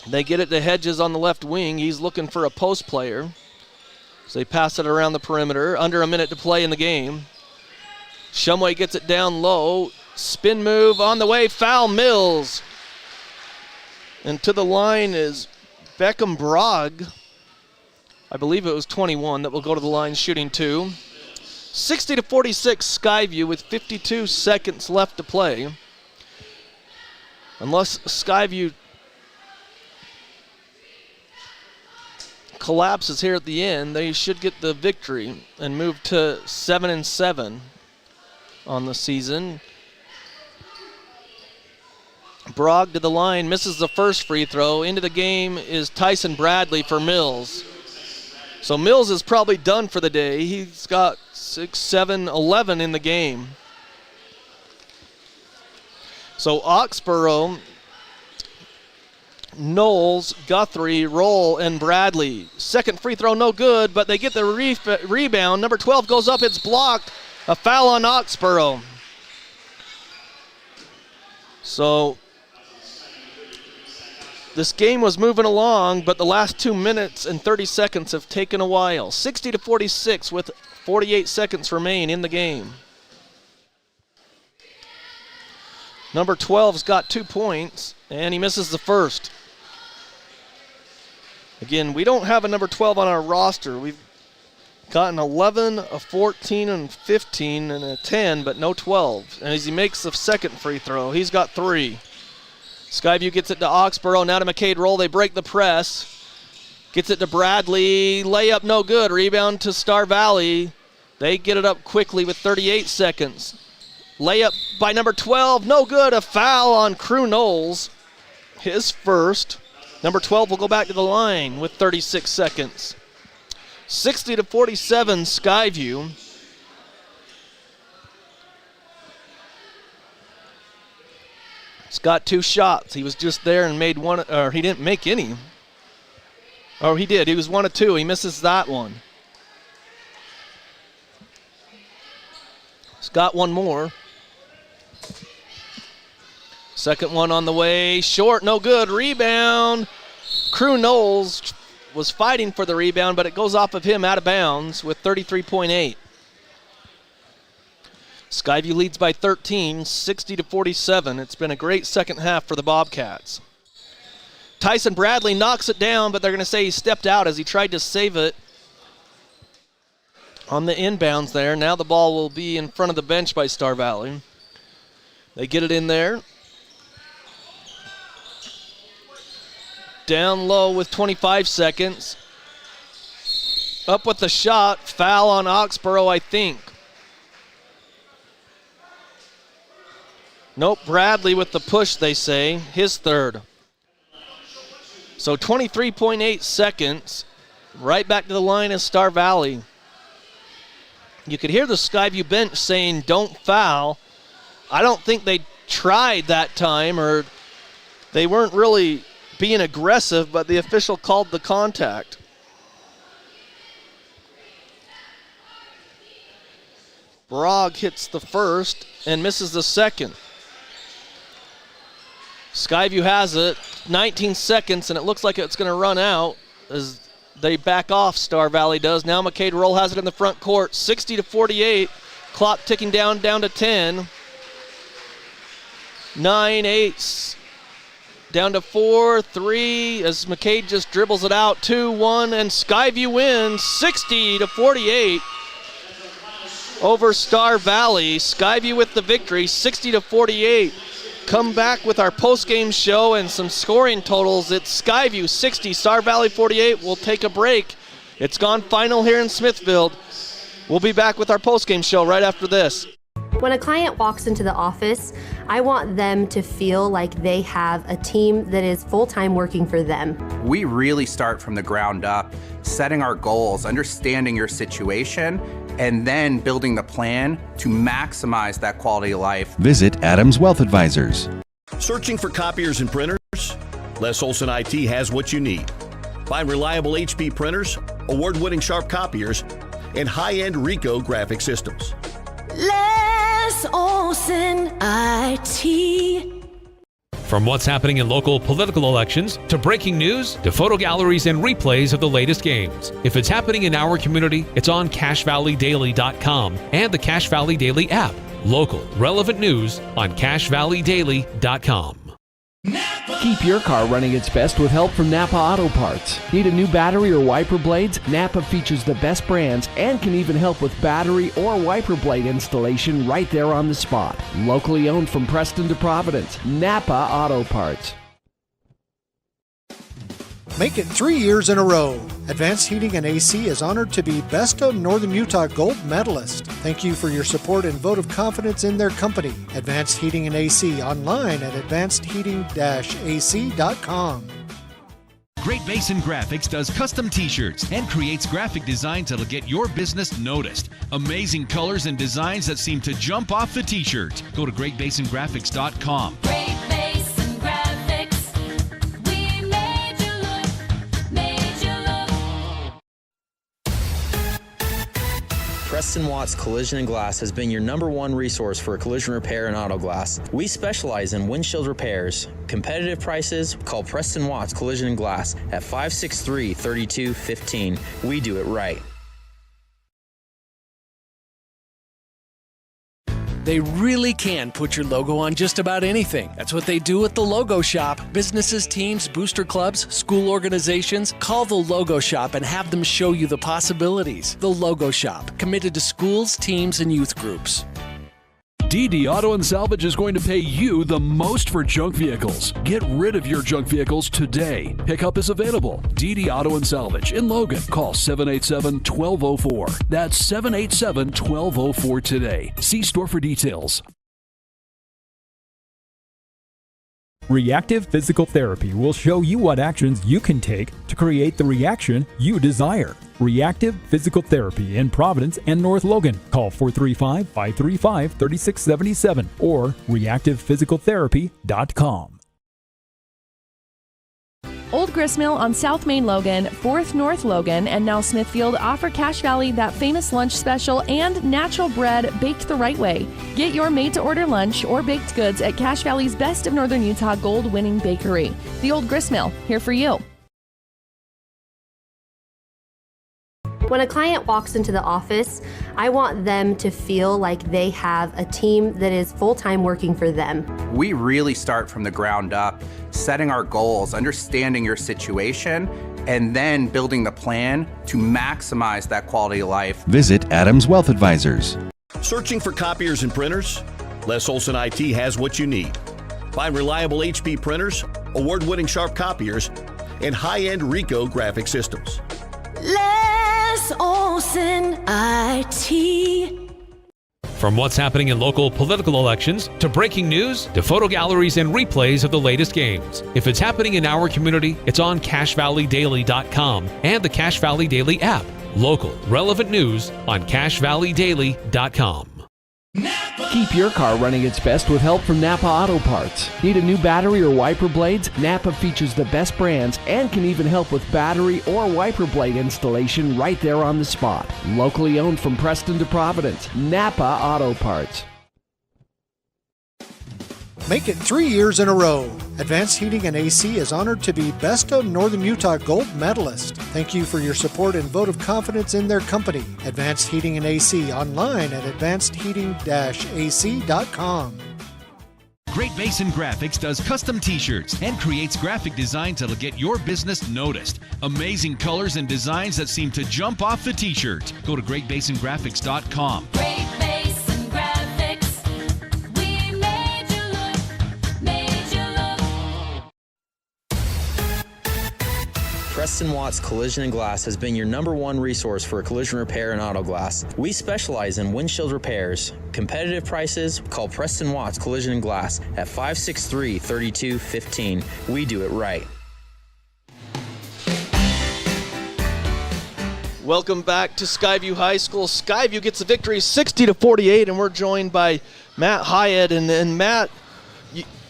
They get it to Hedges on the left wing. He's looking for a post player. So they pass it around the perimeter. Under a minute to play in the game. Shumway gets it down low. Spin move on the way. Foul Mills. And to the line is Beckham Brogg. I believe it was 21 that will go to the line shooting 2. 60-46 Skyview with 52 seconds left to play. Unless Skyview collapses here at the end, they should get the victory and move to 7-7 on the season. Brogg to the line, misses the first free throw. Into the game is Tyson Bradley for Mills. So Mills is probably done for the day. He's got 6, 7, 11 in the game. So Oxborough, Knowles, Guthrie, Roll, and Bradley. Second free throw, no good, but they get the rebound. Number 12 goes up, it's blocked. A foul on Oxborough. So this game was moving along, but the last 2 minutes and 30 seconds have taken a while. 60-46 with 48 seconds remain in the game. Number 12's got 2 points, and he misses the first. Again, we don't have a number 12 on our roster. We've gotten 11, a 14, and 15, and a 10, but no 12. And as he makes the second free throw, he's got 3. Skyview gets it to Oxborough, now to McCade Roll. They break the press. Gets it to Bradley. Layup no good. Rebound to Star Valley. They get it up quickly with 38 seconds. Layup by number 12. No good. A foul on Crew Knowles. His first. Number 12 will go back to the line with 36 seconds. 60-47 Skyview. He's got 2 shots. He was just there and made one, or he didn't make any. Oh, he did. He was 1 of 2. He misses that one. He's got one more. Second one on the way. Short, no good. Rebound. Crew Knowles was fighting for the rebound, but it goes off of him out of bounds with 33.8. Skyview leads by 13, 60-47. It's been a great second half for the Bobcats. Tyson Bradley knocks it down, but they're going to say he stepped out as he tried to save it on the inbounds there. Now the ball will be in front of the bench by Star Valley. They get it in there. Down low with 25 seconds. Up with the shot. Foul on Oxborough, I think. Nope, Bradley with the push, they say. His third. So 23.8 seconds. Right back to the line is Star Valley. You could hear the Skyview bench saying, don't foul. I don't think they tried that time, or they weren't really being aggressive, but the official called the contact. Brogg hits the first and misses the second. Skyview has it, 19 seconds, and it looks like it's going to run out as they back off, Star Valley does. Now McCade Roll has it in the front court, 60-48. Clock ticking down to 10. 9-8. Down to 4-3 as McCade just dribbles it out. 2-1, and Skyview wins 60-48 over Star Valley. Skyview with the victory, 60-48. Come back with our post-game show and some scoring totals. It's Skyview 60, Star Valley 48. We'll take a break. It's gone final here in Smithfield. We'll be back with our post-game show right after this. When a client walks into the office, I want them to feel like they have a team that is full-time working for them. We really start from the ground up, setting our goals, understanding your situation, and then building the plan to maximize that quality of life. Visit Adams Wealth Advisors. Searching for copiers and printers? Les Olson IT has what you need. Find reliable HP printers, award-winning Sharp copiers, and high-end Rico graphic systems. Les Olson IT. From what's happening in local political elections, to breaking news, to photo galleries and replays of the latest games. If it's happening in our community, it's on CashValleyDaily.com and the Cache Valley Daily app. Local, relevant news on CashValleyDaily.com. Keep your car running its best with help from Napa Auto Parts. Need a new battery or wiper blades? Napa features the best brands and can even help with battery or wiper blade installation right there on the spot. Locally owned from Preston to Providence. Napa Auto Parts. Make it 3 years in a row. Advanced Heating and AC is honored to be Best of Northern Utah Gold Medalist. Thank you for your support and vote of confidence in their company. Advanced Heating and AC online at advancedheating-ac.com. Great Basin Graphics does custom t-shirts and creates graphic designs that'll get your business noticed. Amazing colors and designs that seem to jump off the t-shirt. Go to greatbasingraphics.com. Great Basin Graphics. We made you look, made you look. Preston Watts Collision and Glass has been your #1 resource for collision repair and auto glass. We specialize in windshield repairs. Competitive prices, call Preston Watts Collision and Glass at 563-3215. We do it right. They really can put your logo on just about anything. That's what they do at the Logo Shop. Businesses, teams, booster clubs, school organizations, call the Logo Shop and have them show you the possibilities. The Logo Shop, committed to schools, teams, and youth groups. DD Auto and Salvage is going to pay you the most for junk vehicles. Get rid of your junk vehicles today. Pickup is available. DD Auto and Salvage in Logan. Call 787-1204. That's 787-1204 today. See store for details. Reactive Physical Therapy will show you what actions you can take to create the reaction you desire. Reactive Physical Therapy in Providence and North Logan. Call 435-535-3677 or reactivephysicaltherapy.com. Old Gristmill on South Main Logan, 4th North Logan, and now Smithfield offer Cache Valley that famous lunch special and natural bread baked the right way. Get your made-to-order lunch or baked goods at Cache Valley's Best of Northern Utah gold-winning bakery. The Old Gristmill, here for you. When a client walks into the office, I want them to feel like they have a team that is full-time working for them. We really start from the ground up, setting our goals, understanding your situation, and then building the plan to maximize that quality of life. Visit Adams Wealth Advisors. Searching for copiers and printers? Les Olson IT has what you need. Find reliable HP printers, award-winning Sharp copiers, and high-end Ricoh graphic systems. Les Olson IT. From what's happening in local political elections to breaking news to photo galleries and replays of the latest games. If it's happening in our community, it's on CacheValleyDaily.com and the Cache Valley Daily app. Local, relevant news on CacheValleyDaily.com. Keep your car running its best with help from Napa Auto Parts. Need a new battery or wiper blades? Napa features the best brands and can even help with battery or wiper blade installation right there on the spot. Locally owned from Preston to Providence. Napa Auto Parts. Make it 3 years in a row. Advanced Heating and AC is honored to be Best of Northern Utah Gold Medalist. Thank you for your support and vote of confidence in their company. Advanced Heating and AC online at advancedheating-ac.com. Great Basin Graphics does custom t-shirts and creates graphic designs that'll get your business noticed. Amazing colors and designs that seem to jump off the t-shirt. Go to greatbasingraphics.com. Great Basin Graphics. We made you look, made you look. Preston Watts Collision and Glass has been your #1 resource for collision repair and auto glass. We specialize in windshield repairs. Competitive prices, call Preston Watts Collision and Glass at 563-3215. We do it right. Welcome back to Skyview High School. Skyview gets the victory 60-48, and we're joined by Matt Hyatt. And Matt,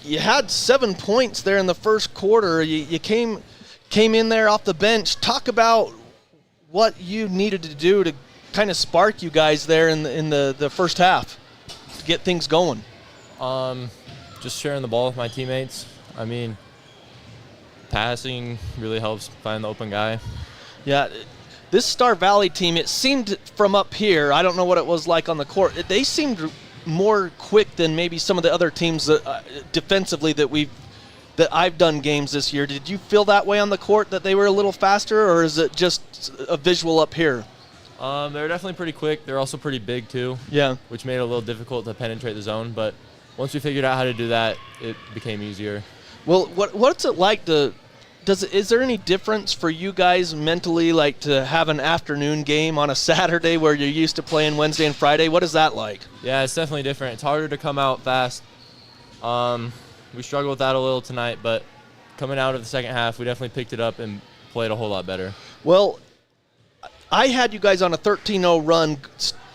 you had 7 points there in the first quarter. You came in there off the bench. Talk about what you needed to do to kind of spark you guys there in the first half to get things going. Just sharing the ball with my teammates. I mean, passing really helps find the open guy. Yeah, this Star Valley team, it seemed from up here, I don't know what it was like on the court, they seemed more quick than maybe some of the other teams that, defensively that I've done games this year. Did you feel that way on the court, that they were a little faster, or is it just a visual up here? They're definitely pretty quick. They're also pretty big too. Yeah. Which made it a little difficult to penetrate the zone, but once we figured out how to do that, it became easier. Well, what's it like to is there any difference for you guys mentally, like to have an afternoon game on a Saturday where you're used to playing Wednesday and Friday? What is that like? Yeah, it's definitely different. It's harder to come out fast. We struggled with that a little tonight, but coming out of the second half, we definitely picked it up and played a whole lot better. Well, I had you guys on a 13-0 run.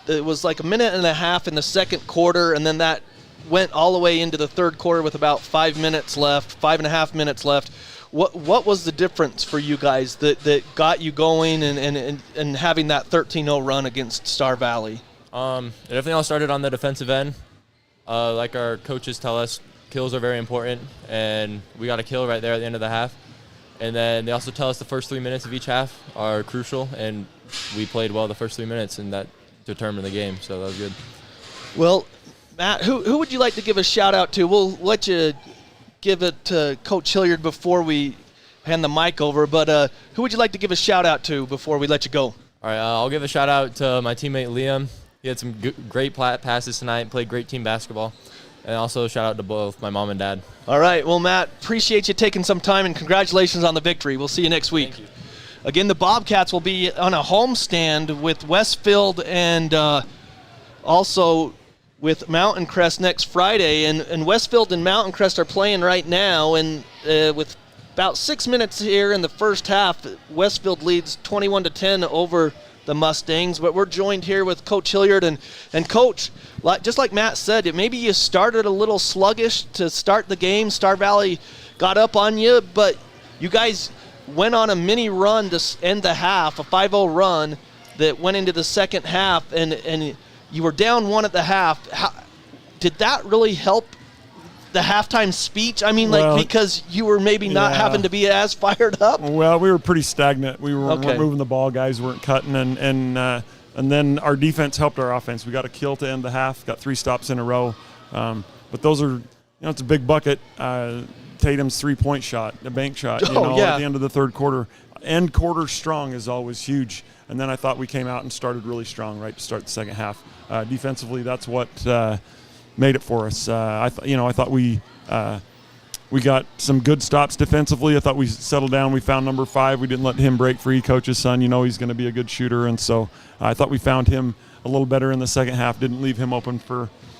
It was like a minute and a half in the second quarter, and then that went all the way into the third quarter with about 5 minutes left, 5.5 minutes left. What was the difference for you guys that got you going and having that 13-0 run against Star Valley? It definitely all started on the defensive end. Like our coaches tell us, kills are very important, and we got a kill right there at the end of the half. And then they also tell us the first 3 minutes of each half are crucial, and we played well the first 3 minutes, and that determined the game, so that was good. Well, Matt, who would you like to give a shout out to? We'll let you give it to Coach Hilliard before we hand the mic over, but who would you like to give a shout out to before we let you go? All right, I'll give a shout out to my teammate Liam. He had some great passes tonight, played great team basketball. And also shout out to both my mom and dad. All right, well, Matt, appreciate you taking some time, and congratulations on the victory. We'll see you next week. Thank you. Again, the Bobcats will be on a homestand with Westfield and also with Mountain Crest next Friday. And Westfield and Mountain Crest are playing right now, and with about 6 minutes here in the first half, Westfield leads 21-10 over the Mustangs. But we're joined here with Coach Hilliard. And Coach, just like Matt said, maybe you started a little sluggish to start the game. Star Valley got up on you, but you guys went on a mini run to end the half, a 5-0 run that went into the second half, and you were down 1 at the half. Did that really help the halftime speech? I mean, because you were maybe not having to be as fired up? Well, we were pretty stagnant. We weren't moving the ball. Guys weren't cutting, and then our defense helped our offense. We got a kill to end the half, got 3 stops in a row. But those are, it's a big bucket. Tatum's 3-point shot, a bank shot, at the end of the third quarter. End quarter strong is always huge. And then I thought we came out and started really strong right to start the second half. Defensively, that's what made it for us. I thought we got some good stops defensively. I thought we settled down. We found number 5. We didn't let him break free. Coach's son, he's going to be a good shooter. And so I thought we found him a little better in the second half. Didn't leave him open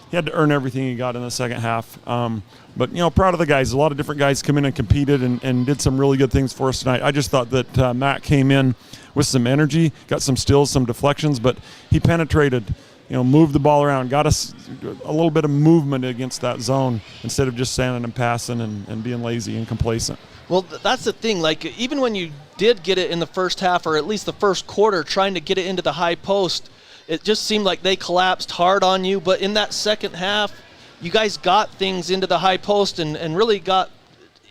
he had to earn everything he got in the second half. But proud of the guys. A lot of different guys come in and competed and did some really good things for us tonight. I just thought that Matt came in with some energy, got some steals, some deflections, but he penetrated, moved the ball around, got us a little bit of movement against that zone instead of just standing and passing and being lazy and complacent. Well, that's the thing. Even when you did get it in the first half, or at least the first quarter, trying to get it into the high post, it just seemed like they collapsed hard on you. But in that second half, you guys got things into the high post and really got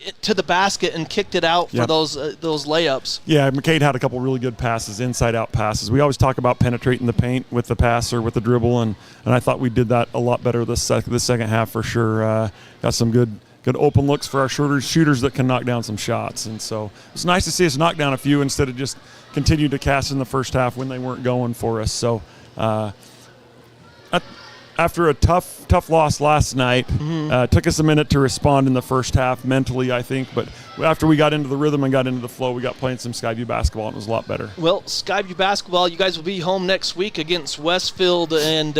it to the basket and kicked it out for those layups. Yeah, McCade had a couple really good passes, inside-out passes. We always talk about penetrating the paint with the pass or with the dribble, and I thought we did that a lot better the second half for sure. Got some good open looks for our shooters that can knock down some shots. And so it's nice to see us knock down a few instead of just continue to cast in the first half when they weren't going for us. So after a tough loss last night, took us a minute to respond in the first half mentally, I think. But after we got into the rhythm and got into the flow, we got playing some Skyview basketball, and it was a lot better. Well, Skyview basketball, you guys will be home next week against Westfield and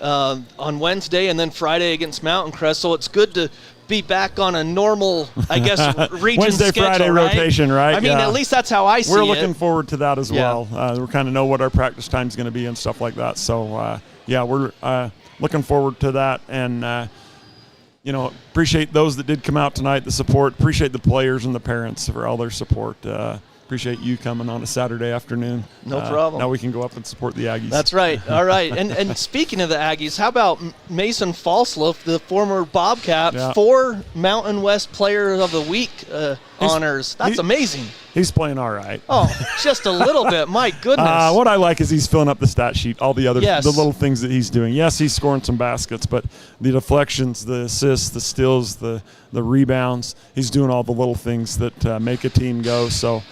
on Wednesday, and then Friday against Mountain Crest. So it's good to be back on a normal, I guess, region Wednesday, schedule, Friday right? rotation, right? I mean, at least that's how I see it. We're looking forward to that as well. We kind of know what our practice time is going to be and stuff like that. So, we're looking forward to that. And, appreciate those that did come out tonight, the support. Appreciate the players and the parents for all their support. Appreciate you coming on a Saturday afternoon. No problem. Now we can go up and support the Aggies. That's right. All right. And speaking of the Aggies, how about Mason Falsloff, the former Bobcat, 4 Mountain West Player of the Week honors? That's amazing. He's playing all right. Oh, just a little bit. My goodness. What I like is he's filling up the stat sheet, all the other the little things that he's doing. Yes, he's scoring some baskets, but the deflections, the assists, the steals, the rebounds, he's doing all the little things that make a team go. So,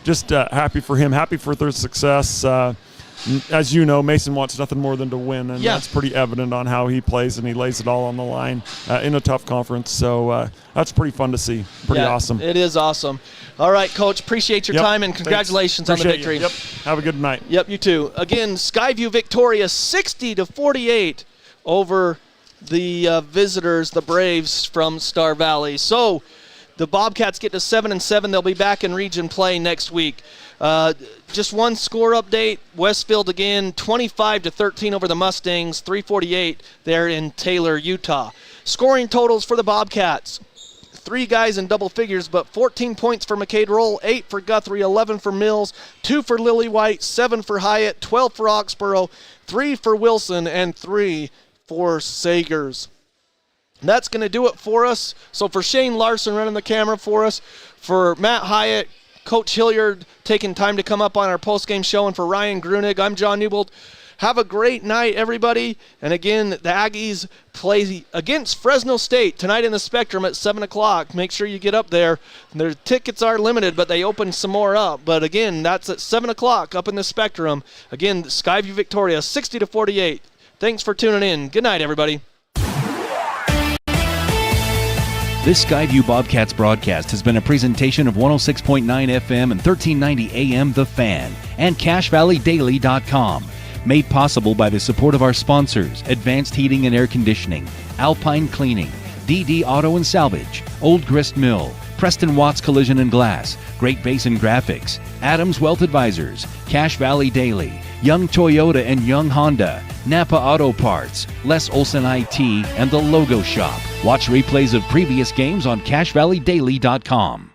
just happy for him, happy for their success. As you know, Mason wants nothing more than to win, and that's pretty evident on how he plays, and he lays it all on the line in a tough conference. So that's pretty fun to see. Pretty awesome. It is awesome. All right, Coach, appreciate your time, and congratulations on the victory. Yep. Have a good night. Yep, you too. Again, Skyview victorious 60-48 over the visitors, the Braves from Star Valley. So the Bobcats get to 7-7. They'll be back in region play next week. Just one score update. Westfield again, 25-13 over the Mustangs, 3:48 there in Taylor, Utah. Scoring totals for the Bobcats. 3 guys in double figures, but 14 points for McCade Roll, 8 for Guthrie, 11 for Mills, 2 for Lily White, 7 for Hyatt, 12 for Oxborough, 3 for Wilson, and 3 for Sagers. And that's going to do it for us. So for Shane Larson running the camera for us, for Matt Hyatt, Coach Hilliard taking time to come up on our post-game show, and for Ryan Grunig, I'm John Newbold. Have a great night, everybody. And again, the Aggies play against Fresno State tonight in the Spectrum at 7 o'clock. Make sure you get up there. Their tickets are limited, but they open some more up. But again, that's at 7 o'clock up in the Spectrum. Again, Skyview Victoria, 60-48. Thanks for tuning in. Good night, everybody. This Skyview Bobcats broadcast has been a presentation of 106.9 FM and 1390 AM The Fan and CashValleyDaily.com. Made possible by the support of our sponsors, Advanced Heating and Air Conditioning, Alpine Cleaning, DD Auto and Salvage, Old Grist Mill, Preston Watts Collision and Glass, Great Basin Graphics, Adams Wealth Advisors, Cache Valley Daily, Young Toyota and Young Honda, Napa Auto Parts, Les Olson IT, and The Logo Shop. Watch replays of previous games on CashValleyDaily.com.